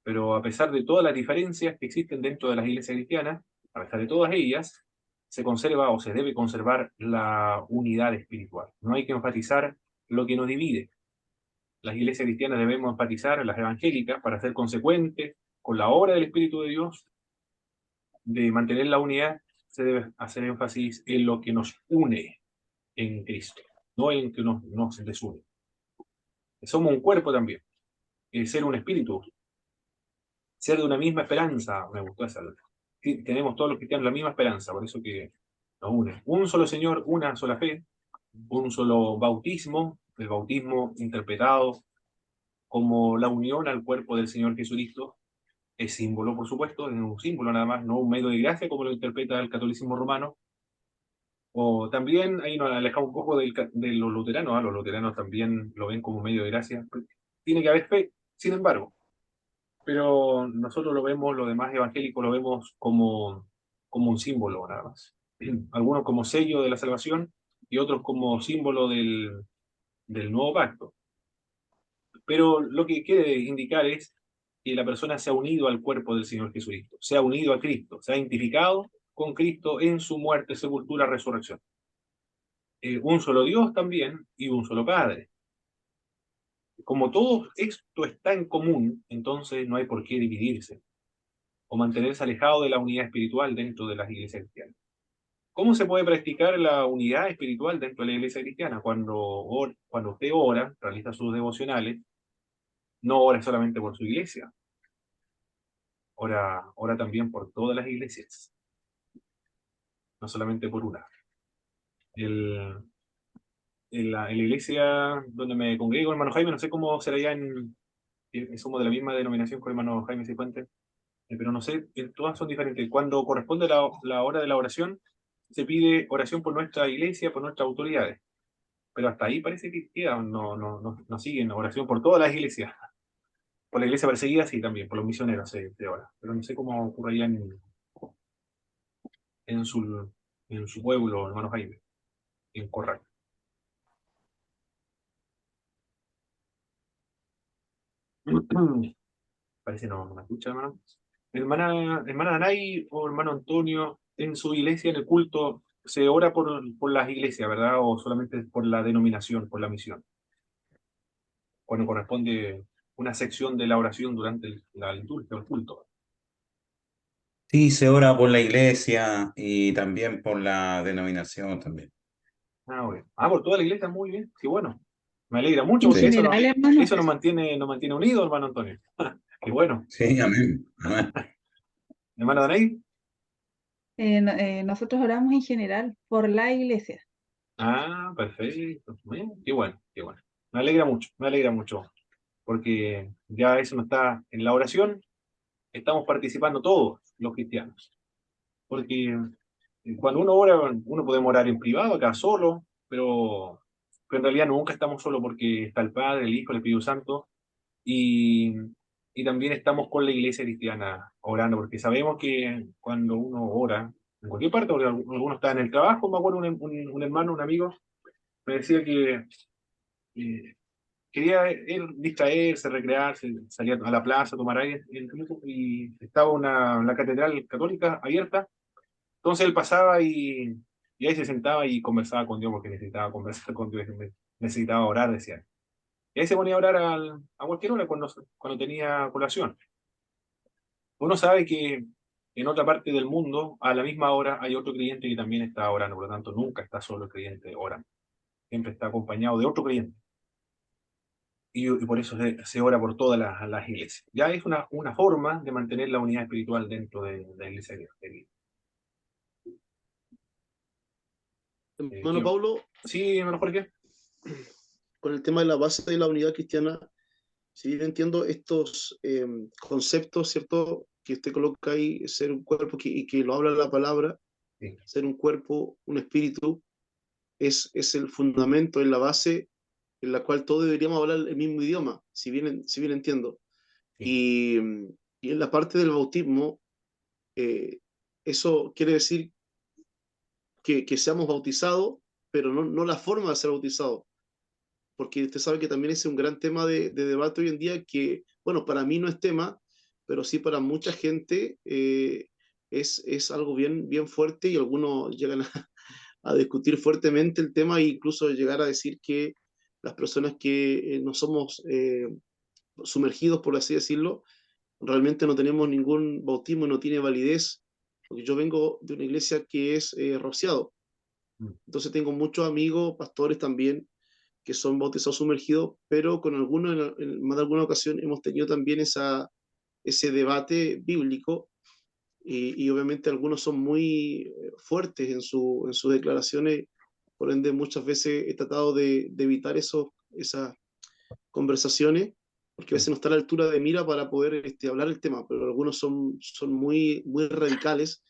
Pero a pesar de todas las diferencias que existen dentro de las iglesias cristianas, a pesar de todas ellas, se conserva o se debe conservar la unidad espiritual. No hay que enfatizar lo que nos divide. Las iglesias cristianas debemos enfatizar, las evangélicas, para ser consecuentes con la obra del Espíritu de Dios, de mantener la unidad, se debe hacer énfasis en lo que nos une en Cristo, no en que nos desune. Somos un cuerpo también, ser un espíritu. ser de una misma esperanza, me gustó esa. Tenemos todos los cristianos la misma esperanza, por eso que nos une. Un solo Señor, una sola fe, un solo bautismo, el bautismo interpretado como la unión al cuerpo del Señor Jesucristo, es símbolo, por supuesto, es un símbolo nada más, no un medio de gracia como lo interpreta el catolicismo romano. O también ahí nos alejamos un poco de los luteranos, los luteranos también lo ven como medio de gracia. Tiene que haber fe, sin embargo, pero nosotros lo vemos, los demás evangélicos lo vemos como un símbolo nada más. Algunos como sello de la salvación y otros como símbolo del nuevo pacto. Pero lo que quiere indicar es que la persona se ha unido al cuerpo del Señor Jesucristo, se ha unido a Cristo, se ha identificado con Cristo en su muerte, sepultura, resurrección. Un solo Dios también y un solo Padre. Como todo esto está en común, entonces no hay por qué dividirse o mantenerse alejado de la unidad espiritual dentro de las iglesias cristianas. ¿Cómo se puede practicar la unidad espiritual dentro de la iglesia cristiana? Cuando usted ora, realiza sus devocionales, no ora solamente por su iglesia, ora también por todas las iglesias, no solamente por una. En la iglesia donde me congrego, hermano Jaime, no sé cómo será ya somos de la misma denominación con hermano Jaime Cifuentes, pero no sé, todas son diferentes. Cuando corresponde la hora de la oración, se pide oración por nuestra iglesia, por nuestras autoridades, pero hasta ahí parece que queda, no siguen oración por todas las iglesias. Por la iglesia perseguida, sí, también, por los misioneros de ahora, pero no sé cómo ocurre allá en su, en su pueblo, hermano Jaime, en Corral. Parece no me escucha, hermano. Hermana Danay o hermano Antonio, en su iglesia, en el culto, se ora por las iglesias, ¿verdad? O solamente por la denominación, por la misión. Cuando corresponde una sección de la oración durante la liturgia o el culto. Sí, se ora por la iglesia y también por la denominación también. Bueno. Por toda la iglesia, muy bien. Sí, bueno. Me alegra mucho En porque general, hermano, eso nos mantiene unidos, hermano Antonio. Qué bueno. Sí, amén. Amén. Hermano Danay. nosotros oramos en general por la iglesia. Perfecto. Bueno, qué bueno, qué bueno. Me alegra mucho, porque ya eso no está en la oración, estamos participando todos los cristianos. Porque cuando uno ora, uno puede orar en privado, acá solo, pero en realidad nunca estamos solos porque está el Padre, el Hijo, el Espíritu Santo, y, y también estamos con la iglesia cristiana orando, porque sabemos que cuando uno ora, en cualquier parte, porque algunos están en el trabajo, me acuerdo un hermano, un amigo, me decía que quería él distraerse, recrearse, salir a la plaza, tomar aire, y estaba la catedral católica abierta, entonces él pasaba y ahí se sentaba y conversaba con Dios porque necesitaba conversar con Dios, necesitaba orar, decía. Y ahí se ponía a orar a cualquier hora cuando tenía colación. Uno sabe que en otra parte del mundo, a la misma hora, hay otro creyente que también está orando, por lo tanto nunca está solo el creyente orando, siempre está acompañado de otro creyente. Y por eso se ora por todas las iglesias. Ya es una forma de mantener la unidad espiritual dentro de la iglesia. Hermano Pablo, Sí, hermano Jorge. con el tema de la base de la unidad cristiana, si bien entiendo estos conceptos, ¿cierto? Que usted coloca ahí, ser un cuerpo y que lo habla la palabra, Sí, ser un cuerpo, un espíritu, es el fundamento, es la base en la cual todos deberíamos hablar el mismo idioma, si bien entiendo. sí. Y en la parte del bautismo, eh, eso quiere decir que seamos bautizados, pero no la forma de ser bautizados, porque usted sabe que también es un gran tema de debate hoy en día que, bueno, para mí no es tema, pero sí para mucha gente es algo bien fuerte y algunos llegan a discutir fuertemente el tema e incluso llegar a decir que las personas que no somos sumergidos, por así decirlo, realmente no tenemos ningún bautismo, no tiene validez, porque yo vengo de una iglesia que es rociado. Mm. Entonces tengo muchos amigos, pastores también, que son bautizados sumergidos, pero con algunos, en más de alguna ocasión, hemos tenido también ese debate bíblico y obviamente algunos son muy fuertes en sus declaraciones, por ende muchas veces he tratado de evitar esas conversaciones, porque a veces no está a la altura de mira para poder hablar el tema, pero algunos son muy radicales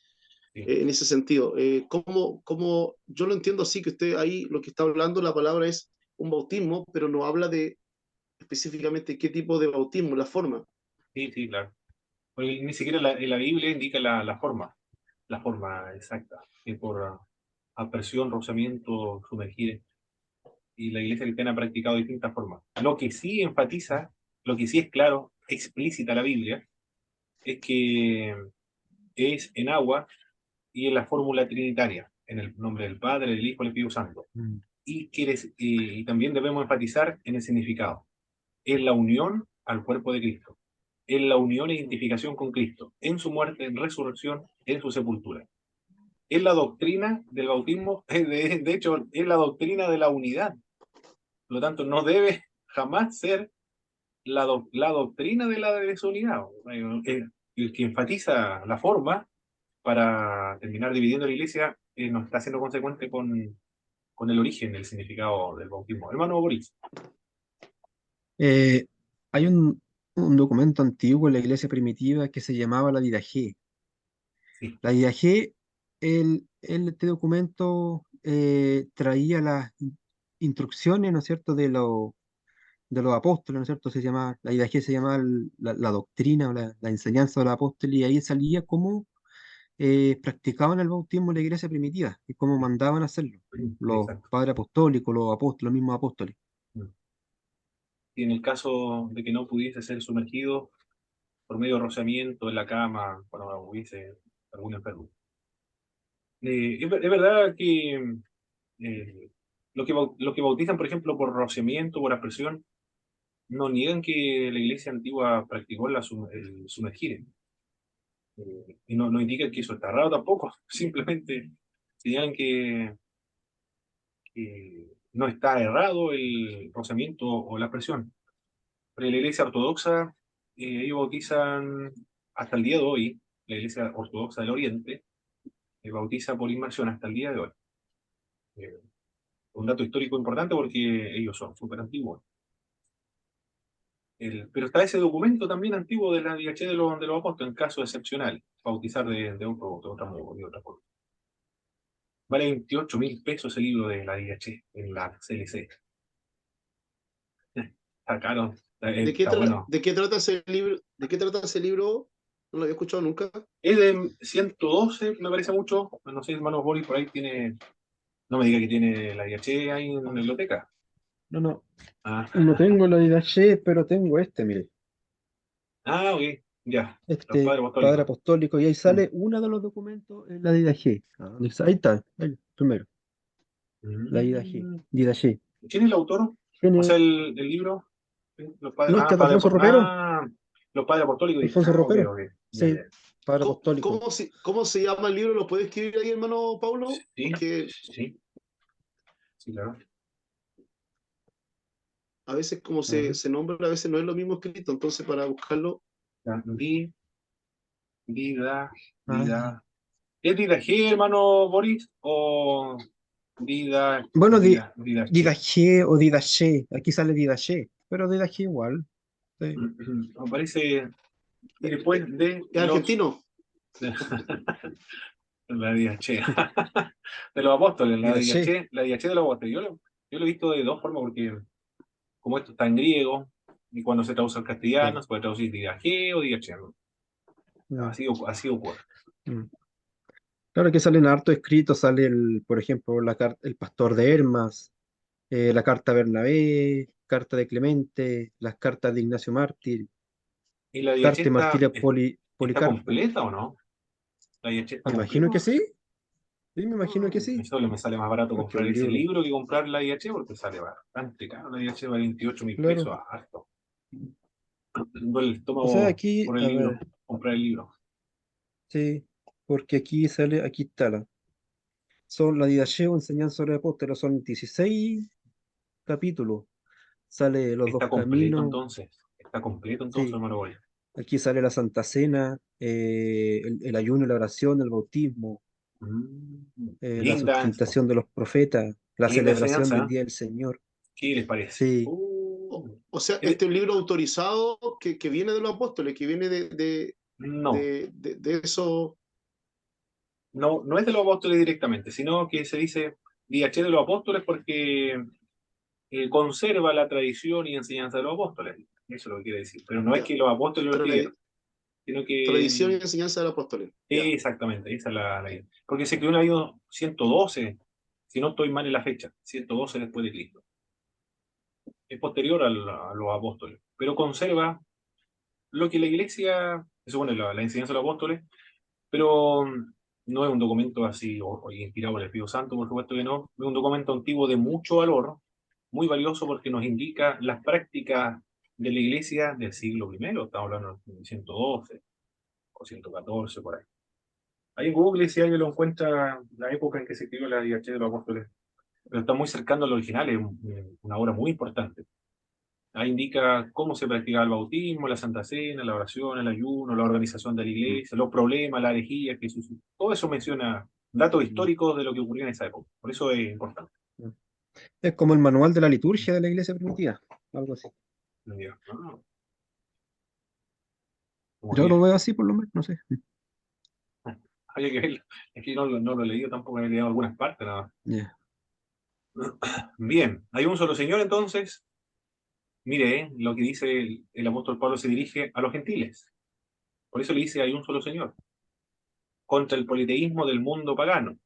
Sí. en ese sentido. ¿Cómo yo lo entiendo así, que usted ahí lo que está hablando, la palabra es un bautismo, pero no habla de específicamente qué tipo de bautismo, la forma? Sí, sí, claro. Porque ni siquiera en la Biblia indica la forma exacta, que por aspersión, rociamiento, sumergir, y la Iglesia cristiana ha practicado distintas formas. Lo que sí enfatiza, lo que sí es claro, explícita la Biblia, es que es en agua y en la fórmula trinitaria, en el nombre del Padre, del Hijo y del Espíritu Santo. Mm. Y también debemos enfatizar en el significado. Es la unión al cuerpo de Cristo. Es la unión e identificación con Cristo, en su muerte, en resurrección, en su sepultura. Es la doctrina del bautismo, de hecho, es la doctrina de la unidad. Por lo tanto, no debe jamás ser la doctrina de la desunidad. El que enfatiza la forma para terminar dividiendo la iglesia no está siendo consecuente con el origen, el significado del bautismo. Hermano Boris. Eh, Hay un documento antiguo en la iglesia primitiva que se llamaba la Didaché. Sí. La Didaché, este documento traía las instrucciones, ¿no es cierto?, de los apóstoles, ¿no es cierto? La Didaché se llamaba la doctrina o la enseñanza de los apóstoles, y ahí salía cómo practicaban el bautismo en la iglesia primitiva y cómo mandaban a hacerlo los Exacto. padres apostólicos, los apóstoles, los mismos apóstoles. Y en el caso de que no pudiese ser sumergido por medio de rociamiento en la cama, cuando hubiese algún enfermo. Es verdad que lo que bautizan, por ejemplo, por rociamiento, por aspersión, no niegan que la iglesia antigua practicó el sumergir. Y no indica que eso está raro tampoco. Simplemente señalan que no está errado el rociamiento o la aspersión. Pero en la iglesia ortodoxa, ellos bautizan hasta el día de hoy, la iglesia ortodoxa del Oriente, bautiza por inmersión hasta el día de hoy. Eh, un dato histórico importante porque ellos son súper antiguos. Pero está ese documento también antiguo de la DH de los apóstoles, en caso excepcional, bautizar de otra forma. Vale 28.000 pesos el libro de la DH en la CLC. Está caro, está bueno. ¿De qué trata ese libro? ¿De qué trata ese libro? No lo había escuchado nunca. Es de 112, me parece mucho. No sé, hermano Boris, por ahí tiene. No me diga que tiene la DH ahí en la biblioteca. No Ah, tengo la Didaché, pero tengo este, mire. ok, ya. Los Este padres padre apostólicos. apostólico, y ahí sale uno de los documentos en la Didaché. Ahí está, ahí, primero, la Didaché. Mm. Didaché. ¿Quién es el autor? O sea, Tiene, el libro. Los padres, no, es que es de Alfonso Ropero, los padres apostólicos. Dije, Alfonso ok, Ropero, ok. Ya, sí, ya. padre ¿Cómo, apostólico. cómo se llama el libro? ¿Lo puede escribir ahí, hermano Pablo? Sí, Porque sí, sí, claro. a veces como Ajá. se nombra, a veces no es lo mismo escrito, entonces para buscarlo. Ya, Vida, Ah, vida. ¿Es Vida G, hermano Boris? ¿O bueno, Vida Che? Didaché o Didaché, aquí sale Didaché, pero Didaché igual. Sí. Aparece y después de ¿Es los. argentino? La DH. De los apóstoles, Didaché. La DH de los apóstoles. Yo lo he visto de dos formas, porque como esto está en griego, y cuando se traduce al castellano, Sí. se puede traducir DH o DH. ¿No? Mm, Así ocurre. mm. Claro que salen harto escritos, sale por ejemplo, el Pastor de Hermas, la carta a Bernabé, carta de Clemente, las cartas de Ignacio Mártir, ¿Y la DH carta de Martiria está Policarpo. completa o no? ¿La DH está Me imagino completa? que sí, sí, me imagino que sí. Eso me sale más barato Porque comprar un ese libro, libro que comprar la IH, porque sale bastante caro. La IH vale 28.000 pesos, claro. harto. Duele el O sea, estómago aquí, por el a libro, ver, comprar el libro. sí, porque aquí sale, aquí está son la Didache o enseñanza sobre el apóstol, son 16 capítulos. Sale los dos Está completo caminos, entonces. Está completo entonces, sí, hermano Boy. Aquí sale la Santa Cena, el ayuno, la oración, el bautismo, la Linda, sustentación de los profetas, la linda celebración del enseñanza. Día del Señor. ¿Qué les parece? Sí, O sea, este es un libro autorizado que viene de los apóstoles, que viene No, de eso. no es de los apóstoles directamente, sino que se dice DH de los apóstoles porque conserva la tradición y enseñanza de los apóstoles. Eso es lo que quiere decir. Pero no es Ya, que los apóstoles lo tra- escribieron, sino que tradición y enseñanza de los apóstoles. Ya. exactamente, esa es la idea. Porque se escribió en el año 112, si no estoy mal en la fecha, 112 después de Cristo. Es posterior a los apóstoles, pero conserva lo que la iglesia, se supone la enseñanza de los apóstoles, pero no es un documento así o inspirado por el Espíritu Santo, por supuesto que no, es un documento antiguo de mucho valor, muy valioso porque nos indica las prácticas de la iglesia del siglo primero, estamos hablando de 112 o 114 por ahí. Ahí en Google, si alguien lo encuentra, la época en que se escribió la Didache de los Apóstoles, pero está muy cercano al original, es una obra muy importante. Ahí indica cómo se practicaba el bautismo, la Santa Cena, la oración, el ayuno, la organización de la iglesia, los problemas, la herejía, que todo eso menciona datos históricos de lo que ocurrió en esa época. Por eso es importante. es como el manual de la liturgia de la iglesia primitiva, algo así. Ah, muy Yo lo bien. veo así por lo menos, no sé. Había que verlo. Es que no lo he leído tampoco, he leído algunas partes nada Ya. más. Bien, hay un solo Señor entonces. Mire, lo que dice el apóstol Pablo se dirige a los gentiles. Por eso le dice hay un solo Señor. Contra el politeísmo del mundo pagano,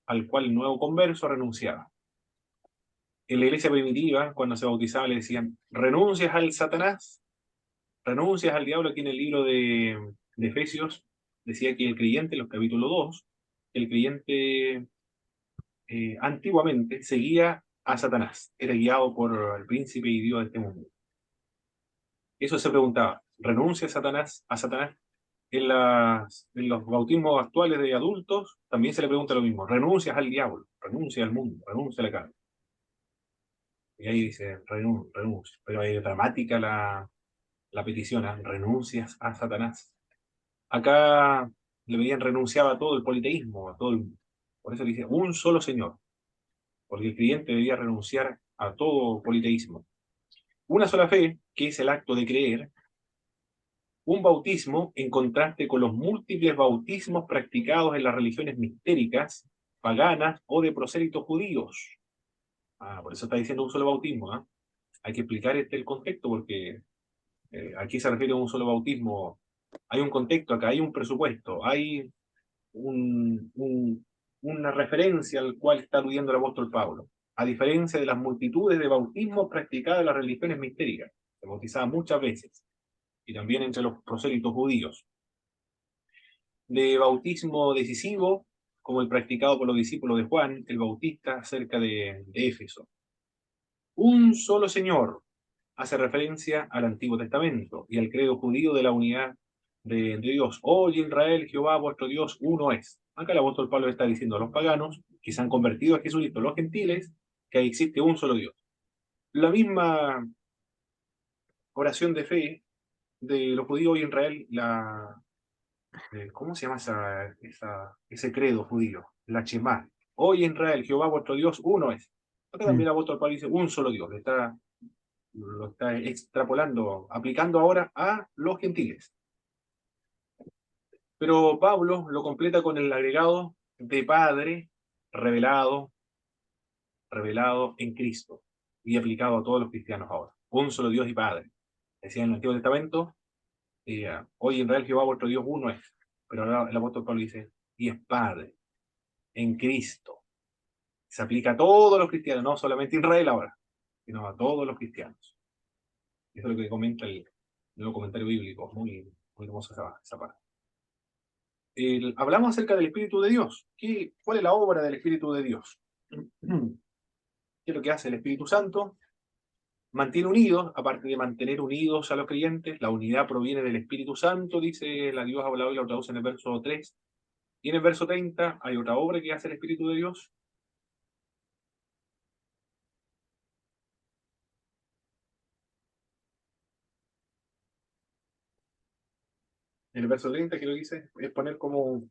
al cual el nuevo converso renunciaba. En la iglesia primitiva, cuando se bautizaba, le decían, renuncias al Satanás, renuncias al diablo. Aquí en el libro de Efesios decía que el creyente, en los capítulos 2, el creyente antiguamente seguía a Satanás, era guiado por el príncipe y Dios de este mundo. Eso se preguntaba, ¿renuncia a Satanás? En los bautismos actuales de adultos también se le pregunta lo mismo, ¿renuncias al diablo? ¿Renuncia al mundo? ¿Renuncia a la carne? Y ahí dice, renuncio. Pero ahí es dramática la petición, ¿eh? Renuncias a Satanás. Acá le veían renunciaba a todo el politeísmo, a todo por eso le dice, un solo Señor, porque el creyente debía renunciar a todo politeísmo. Una sola fe, que es el acto de creer, un bautismo en contraste con los múltiples bautismos practicados en las religiones mistéricas, paganas o de prosélitos judíos. Por eso está diciendo un solo bautismo, ¿eh? Hay que explicar el contexto porque aquí se refiere a un solo bautismo. Hay un contexto acá, hay un presupuesto, hay una referencia al cual está aludiendo el apóstol Pablo. A diferencia de las multitudes de bautismos practicadas en las religiones mistéricas, se bautizaba muchas veces, y también entre los prosélitos judíos. De bautismo decisivo, como el practicado por los discípulos de Juan, el Bautista, cerca de Éfeso. Un solo Señor hace referencia al Antiguo Testamento y al credo judío de la unidad de Dios. Oye Israel, Jehová vuestro Dios, uno es. Acá el apóstol Pablo está diciendo a los paganos que se han convertido a Jesucristo, los gentiles, que existe un solo Dios. La misma oración de fe de los judíos y Israel, ¿cómo se llama ese credo judío? La Shema. Oye Israel, Jehová vuestro Dios, uno es. Acá Mm. también el apóstol Pablo dice un solo Dios, lo está extrapolando, aplicando ahora a los gentiles. Pero Pablo lo completa con el agregado de Padre revelado, revelado en Cristo y aplicado a todos los cristianos ahora. Un solo Dios y Padre. Decía en el Antiguo Testamento, hoy en Israel Jehová vuestro Dios uno es. Pero ahora el apóstol Pablo dice, y es Padre en Cristo. Se aplica a todos los cristianos, no solamente a Israel ahora, sino a todos los cristianos. Eso es lo que comenta el nuevo comentario bíblico, muy hermosa esa parte. Hablamos acerca del Espíritu de Dios. ¿Cuál es la obra del Espíritu de Dios? ¿Qué es lo que hace el Espíritu Santo? Mantiene unidos, aparte de mantener unidos a los creyentes, la unidad proviene del Espíritu Santo, dice la Dios hablado y lo traduce en el verso 3. Y en el verso 30 hay otra obra que hace el Espíritu de Dios. En el verso 30 que lo dice, es poner como...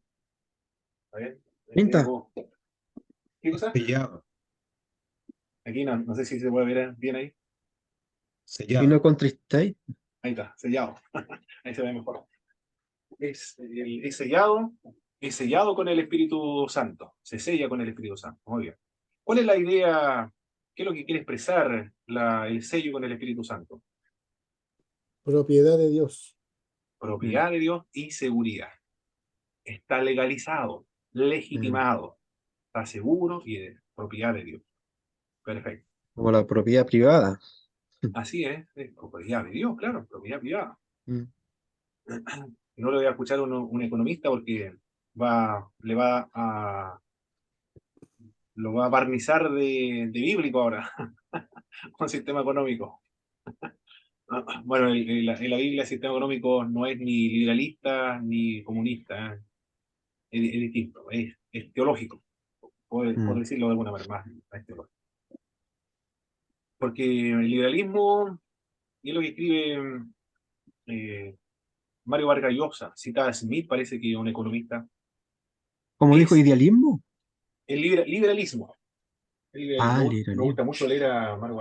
A ver, Pinta. ¿qué cosa? Sellado, Aquí no sé si se puede ver bien ahí. Y sellado. no contristéis. Ahí está, sellado. Ahí se ve mejor. Es sellado con el Espíritu Santo. Se sella con el Espíritu Santo. Muy bien. ¿Cuál es la idea? ¿Qué es lo que quiere expresar el sello con el Espíritu Santo? Propiedad de Dios. Propiedad de Dios y seguridad. Está legalizado, legitimado, está seguro y de propiedad de Dios. Perfecto. Como la propiedad privada. Así es propiedad de Dios, claro, propiedad privada. Mm. No lo voy a escuchar un economista porque lo va a barnizar de bíblico ahora, con sistema económico. Bueno, en la Biblia el sistema económico no es ni liberalista ni comunista, es distinto, es teológico, por decirlo de alguna manera más, es teológico. Porque el liberalismo, y es lo que escribe eh, Mario Vargas Llosa, cita a Smith, parece que es un economista, Como dijo, es idealismo. el liberalismo. Ah, Me gusta liberalismo. mucho leer a Mario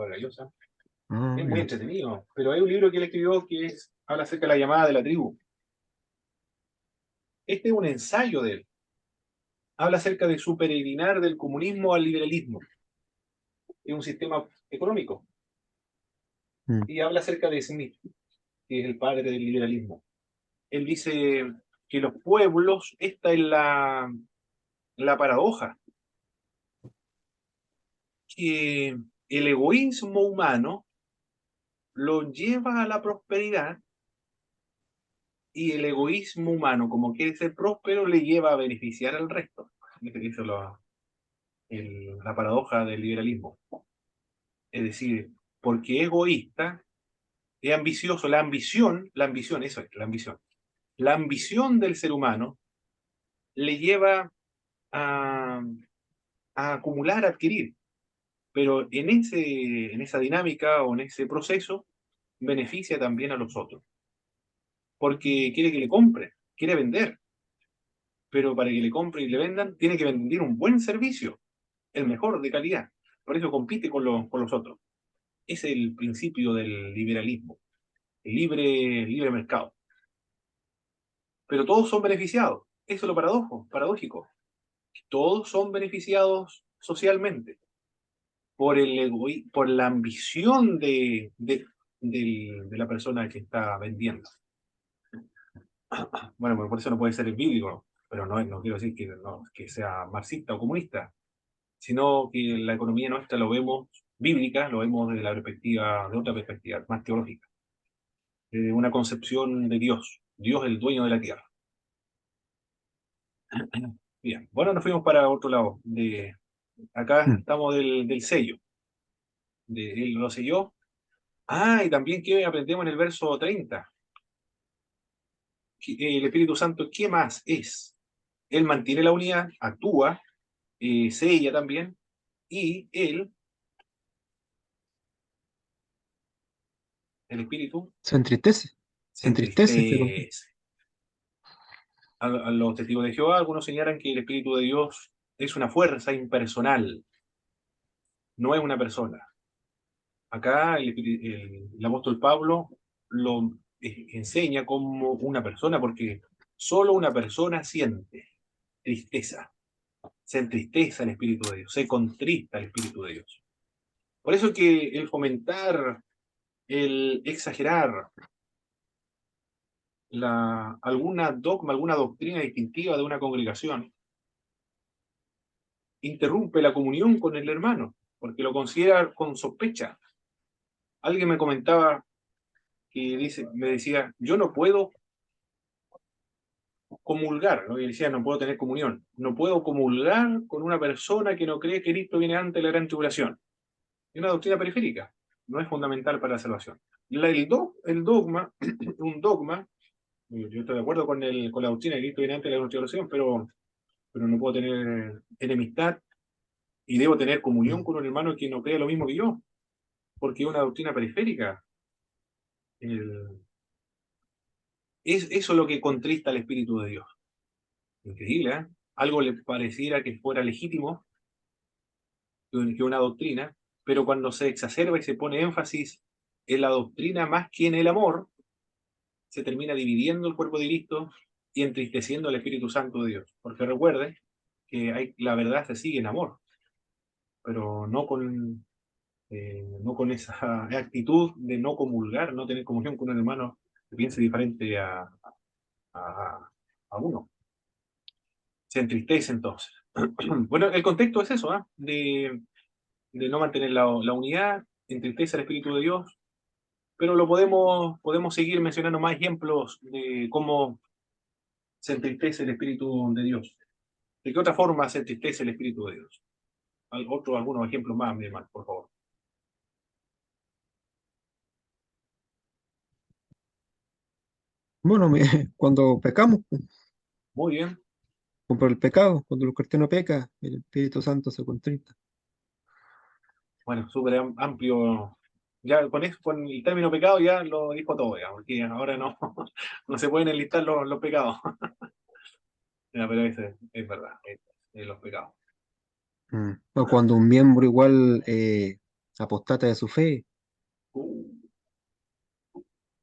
Vargas Llosa. Ah, Es muy ya. entretenido, pero hay un libro que él escribió habla acerca de la llamada de la tribu. Este es un ensayo de él. Habla acerca de su peregrinar del comunismo al liberalismo. Es un sistema económico. Mm. Y habla acerca de Smith, que es el padre del liberalismo. Él dice que los pueblos, esta es la paradoja, que el egoísmo humano lo lleva a la prosperidad y el egoísmo humano, como quiere ser próspero, le lleva a beneficiar al resto. Eso es la paradoja del liberalismo. Es decir, porque es egoísta, es ambicioso, eso es, la ambición. La ambición del ser humano le lleva a, a acumular, a adquirir, pero en esa dinámica o en ese proceso beneficia también a los otros, porque quiere que le compre, quiere vender, pero para que le compren y le vendan, tiene que vender un buen servicio, el mejor de calidad. Por eso compite con los otros. Ese es el principio del liberalismo, el libre mercado. Pero todos son beneficiados. Eso es lo paradójico. Todos son beneficiados socialmente por la ambición de la persona que está vendiendo. Bueno, por eso no puede ser el bíblico, pero no quiero decir que sea marxista o comunista, sino que la economía nuestra lo vemos bíblica, lo vemos desde de otra perspectiva, más teológica, de una concepción de Dios, Dios el dueño de la tierra. Bien, bueno, nos fuimos para otro lado. Acá estamos del sello, él lo selló. Ah, y también que aprendemos en el verso 30. El Espíritu Santo, ¿qué más es? Él mantiene la unidad, actúa, sella también, y el Espíritu, Se entristece. se Se entristece. entristece. A los testigos de Jehová, algunos señalan que el Espíritu de Dios es una fuerza impersonal, no es una persona. Acá el apóstol Pablo lo enseña como una persona, porque solo una persona siente tristeza, se entristece el Espíritu de Dios, se contrista el Espíritu de Dios. Por eso que el fomentar, el exagerar alguna dogma, alguna doctrina distintiva de una congregación, interrumpe la comunión con el hermano, porque lo considera con sospecha. Alguien me comentaba me decía, yo no puedo comulgar, ¿no? Y decía, no puedo tener comunión, no puedo comulgar con una persona que no cree que Cristo viene antes de la gran tribulación. Es una doctrina periférica, no es fundamental para la salvación. El dogma, un dogma, yo estoy de acuerdo con la doctrina de Cristo viene antes de la gran tribulación, pero no puedo tener enemistad y debo tener comunión con un hermano que no cree lo mismo que yo, porque es una doctrina periférica. El, Eso es lo que contrista al Espíritu de Dios. Increíble, ¿eh? Algo le pareciera que fuera legítimo, que una doctrina, pero cuando se exacerba y se pone énfasis en la doctrina más que en el amor, se termina dividiendo el cuerpo de Cristo y entristeciendo al Espíritu Santo de Dios. Porque recuerde que la verdad se sigue en amor, pero no con esa actitud de no comulgar, no tener comunión con un hermano que piense diferente a, a uno. Se entristece entonces. Bueno, el contexto es eso, ¿ah? De no mantener la unidad, entristece al Espíritu de Dios, pero podemos seguir mencionando más ejemplos de cómo se entristece el Espíritu de Dios. ¿De qué otra forma se entristece el Espíritu de Dios? Algunos ejemplos más, mi hermano, por favor. Bueno, cuando pecamos, Muy bien. por el pecado, cuando el cristiano peca, el Espíritu Santo se contrista. Bueno, súper amplio. Ya con el término pecado ya lo dijo todo, ya, porque ahora no, no se pueden enlistar los pecados. Ya, pero es verdad, es los pecados. O cuando un miembro igual apostata de su fe, Uh,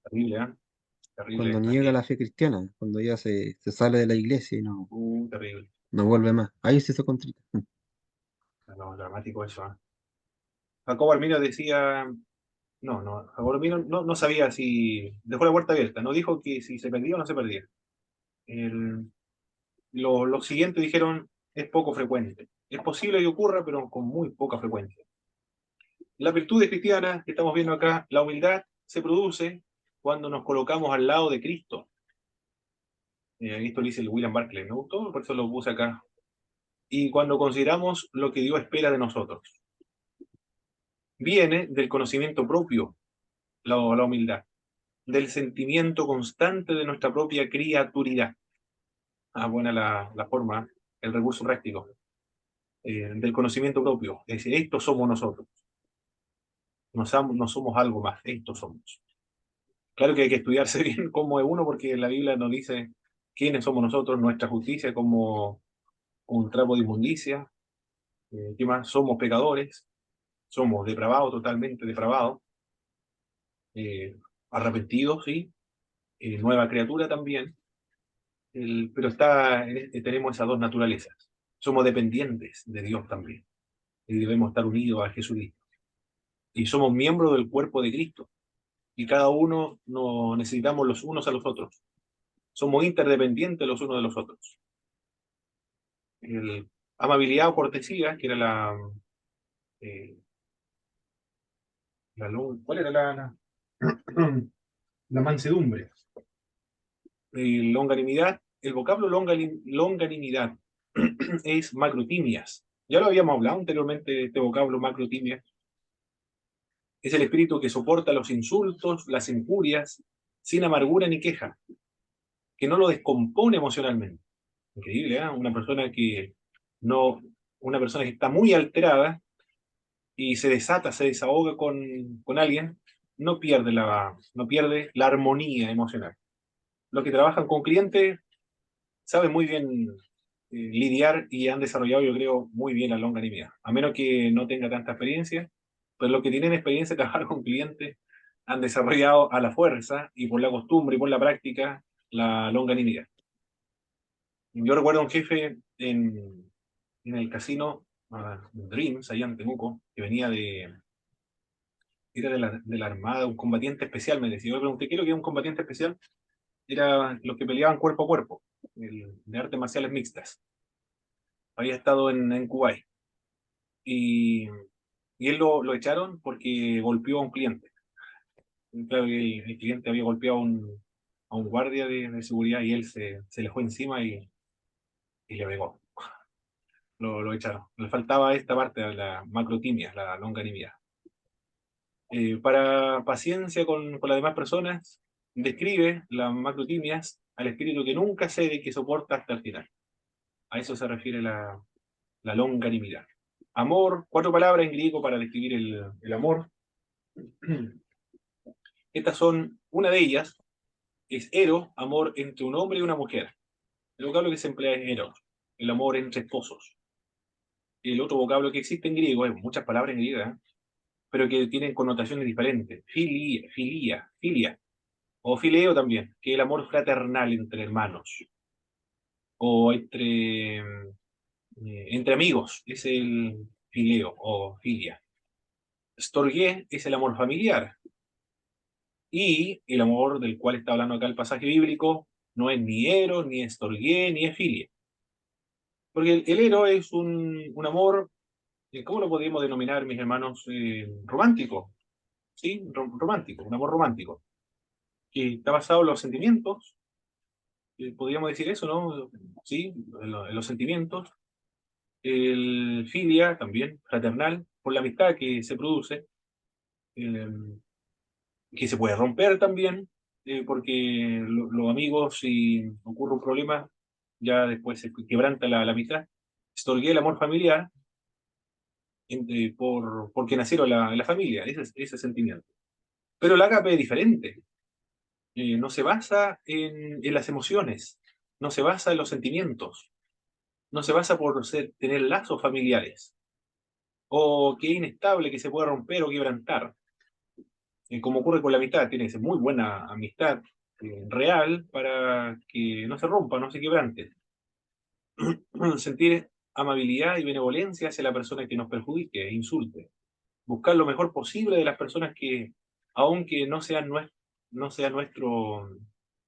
terrible, ¿eh? cuando Terrible. niega la fe cristiana, cuando ya se sale de la iglesia y Terrible. no vuelve más. Ahí sí se contrita. No, dramático eso, ¿eh? Jacobo Arminio decía, Jacobo Arminio no sabía si dejó la puerta abierta, no dijo que si se perdía o no se perdía. Los siguientes dijeron, es poco frecuente. Es posible que ocurra, pero con muy poca frecuencia. Las virtudes cristianas que estamos viendo acá, la humildad se produce cuando nos colocamos al lado de Cristo. Esto lo dice el William Barclay, me gustó, por eso lo puse acá. Y cuando consideramos lo que Dios espera de nosotros. Viene del conocimiento propio, la humildad, del sentimiento constante de nuestra propia criaturidad. Buena la forma, el recurso práctico. Del conocimiento propio. Es decir, estos somos nosotros. No somos algo más, estos somos. Claro que hay que estudiarse bien cómo es uno, porque la Biblia nos dice quiénes somos nosotros, nuestra justicia como un trapo de inmundicia. ¿Qué más? Somos pecadores, somos depravados, totalmente depravados, arrepentidos, sí, nueva criatura también, pero tenemos esas dos naturalezas. Somos dependientes de Dios también, y debemos estar unidos a Jesucristo. Y somos miembros del cuerpo de Cristo, y cada uno nos necesitamos los unos a los otros. Somos interdependientes los unos de los otros. Amabilidad o cortesía, que era eh, ¿cuál era la mansedumbre? Longanimidad, el vocablo longanimidad es macrotimias. Ya lo habíamos hablado anteriormente de este vocablo macrotimias. Es el espíritu que soporta los insultos, las injurias, sin amargura ni queja, que no lo descompone emocionalmente. Increíble, ¿eh? No, una persona que está muy alterada y se desata, se desahoga con alguien, no pierde la armonía emocional. Los que trabajan con clientes saben muy bien lidiar y han desarrollado, yo creo, muy bien la longanimidad, a menos que no tenga tanta experiencia, pero los que tienen experiencia de trabajar con clientes han desarrollado a la fuerza y por la costumbre y por la práctica la longanimidad. Yo recuerdo a un jefe en el casino Dreams, allá en Temuco, que era de la Armada, un combatiente especial, me decía. Yo le pregunté, ¿qué es lo que es un combatiente especial? Era los que peleaban cuerpo a cuerpo, de artes marciales mixtas. Había estado en Kuwait. Y, y él lo echaron porque golpeó a un cliente. Claro que el cliente había golpeado a un guardia de seguridad y él se le fue encima y le pegó. Lo echaron. Le faltaba esta parte de la macrotimia, la longanimidad. Para paciencia con las demás personas, describe las macrotimias al espíritu que nunca cede y que soporta hasta el final. A eso se refiere la longanimidad. Amor, 4 palabras en griego para describir el amor. Estas son, una de ellas es eros, amor entre un hombre y una mujer. El vocablo que se emplea es eros, el amor entre esposos. El otro vocablo que existe en griego, hay muchas palabras en griego, pero que tienen connotaciones diferentes. Filia, o fileo también, que es el amor fraternal entre hermanos, o entre amigos, es el fileo o filia. Storgé es el amor familiar, y el amor del cual está hablando acá el pasaje bíblico no es ni eros, ni es storgé, ni es filia. Porque el eros es un amor, ¿cómo lo podríamos denominar, mis hermanos? Romántico, ¿sí? Romántico, un amor romántico, que está basado en los sentimientos, podríamos decir eso, ¿no? Sí, en los sentimientos. El filia también, fraternal, por la amistad que se produce, eh, que se puede romper también, porque los amigos, si ocurre un problema, ya después se quebranta la amistad. Estorgué el amor familiar porque nacieron la familia, ese sentimiento. Pero el ágape es diferente. No se basa en las emociones, no se basa en los sentimientos, no se basa por tener lazos familiares, o que es inestable, que se pueda romper o quebrantar. Como ocurre con la amistad, tiene que ser muy buena amistad real para que no se rompa, no se quebrante. Sentir amabilidad y benevolencia hacia la persona que nos perjudique e insulte. Buscar lo mejor posible de las personas que, aunque no sea nuestro,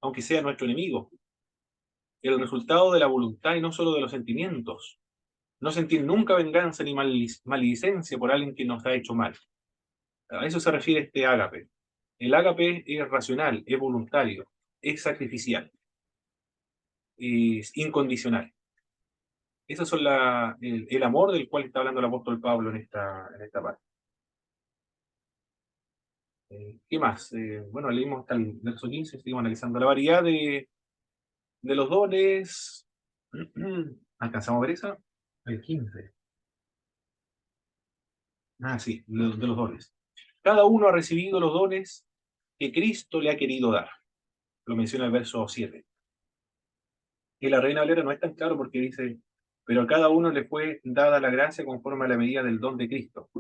aunque sea nuestro enemigo. El resultado de la voluntad y no solo de los sentimientos. No sentir nunca venganza ni maledicencia por alguien que nos ha hecho mal. A eso se refiere este ágape. El ágape es racional, es voluntario, es sacrificial, es incondicional. Esos son el amor del cual está hablando el apóstol Pablo en esta parte. ¿Qué más? Bueno, leímos hasta el verso 15, seguimos analizando la variedad de los dones. ¿Alcanzamos a ver eso? El 15. Ah, sí, de los dones. Cada uno ha recibido los dones que Cristo le ha querido dar. Lo menciona el verso 7. Y la Reina Valera no es tan claro porque dice, pero a cada uno le fue dada la gracia conforme a la medida del don de Cristo.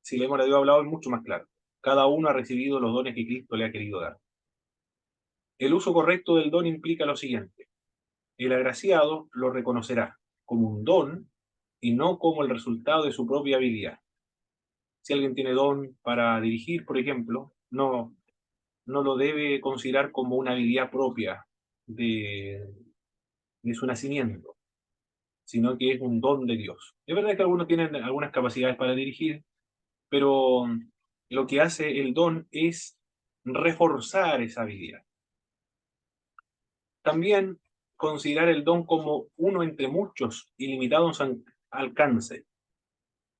Si leemos la Dios hablado es mucho más claro. Cada uno ha recibido los dones que Cristo le ha querido dar. El uso correcto del don implica lo siguiente. El agraciado lo reconocerá como un don y no como el resultado de su propia habilidad. Si alguien tiene don para dirigir, por ejemplo, no lo debe considerar como una habilidad propia de su nacimiento, sino que es un don de Dios. Es verdad que algunos tienen algunas capacidades para dirigir, pero lo que hace el don es reforzar esa habilidad. También considerar el don como uno entre muchos y limitado en su alcance.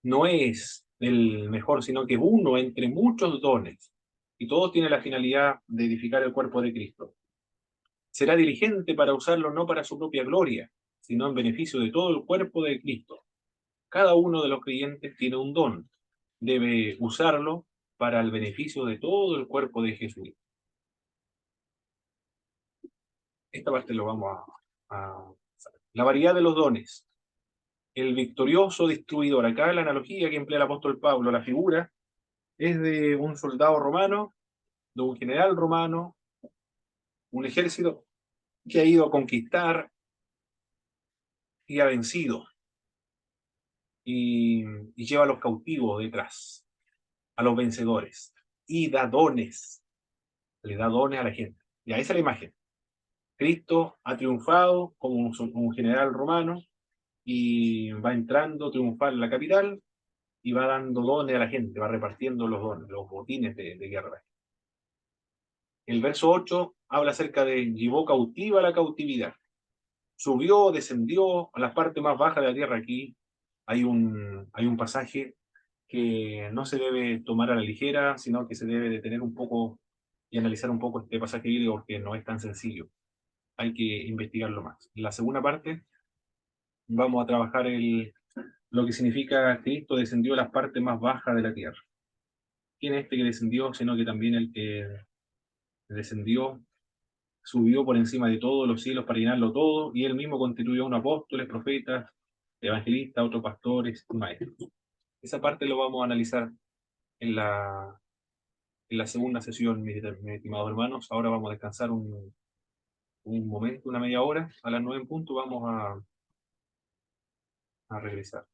No es el mejor, sino que uno entre muchos dones. Y todo tiene la finalidad de edificar el cuerpo de Cristo. Será diligente para usarlo no para su propia gloria, sino en beneficio de todo el cuerpo de Cristo. Cada uno de los creyentes tiene un don. Debe usarlo para el beneficio de todo el cuerpo de Jesús. Esta parte lo vamos a la variedad de los dones. El victorioso destruidor. Acá la analogía que emplea el apóstol Pablo, la figura, es de un soldado romano, de un general romano, un ejército que ha ido a conquistar y ha vencido. Y lleva a los cautivos detrás, a los vencedores. Y da dones. Le da dones a la gente. Y ahí esa es la imagen. Cristo ha triunfado como un general romano y va entrando triunfal en la capital y va dando dones a la gente, va repartiendo los dones, los botines de guerra. El verso 8 habla acerca de llevó cautiva la cautividad. Subió, descendió a la parte más baja de la tierra. Aquí hay un pasaje que no se debe tomar a la ligera, sino que se debe detener un poco y analizar un poco este pasaje bíblico porque no es tan sencillo. Hay que investigarlo más. En la segunda parte vamos a trabajar lo que significa Cristo descendió a las partes más bajas de la tierra. ¿Quién es este que descendió? Sino que también el que descendió subió por encima de todos los cielos para llenarlo todo, y él mismo constituyó unos apóstoles, profetas, evangelistas, otros pastores y maestros. Esa parte lo vamos a analizar en la segunda sesión, mis estimados hermanos. Ahora vamos a descansar un momento, una media hora. A las 9 en punto vamos a regresar.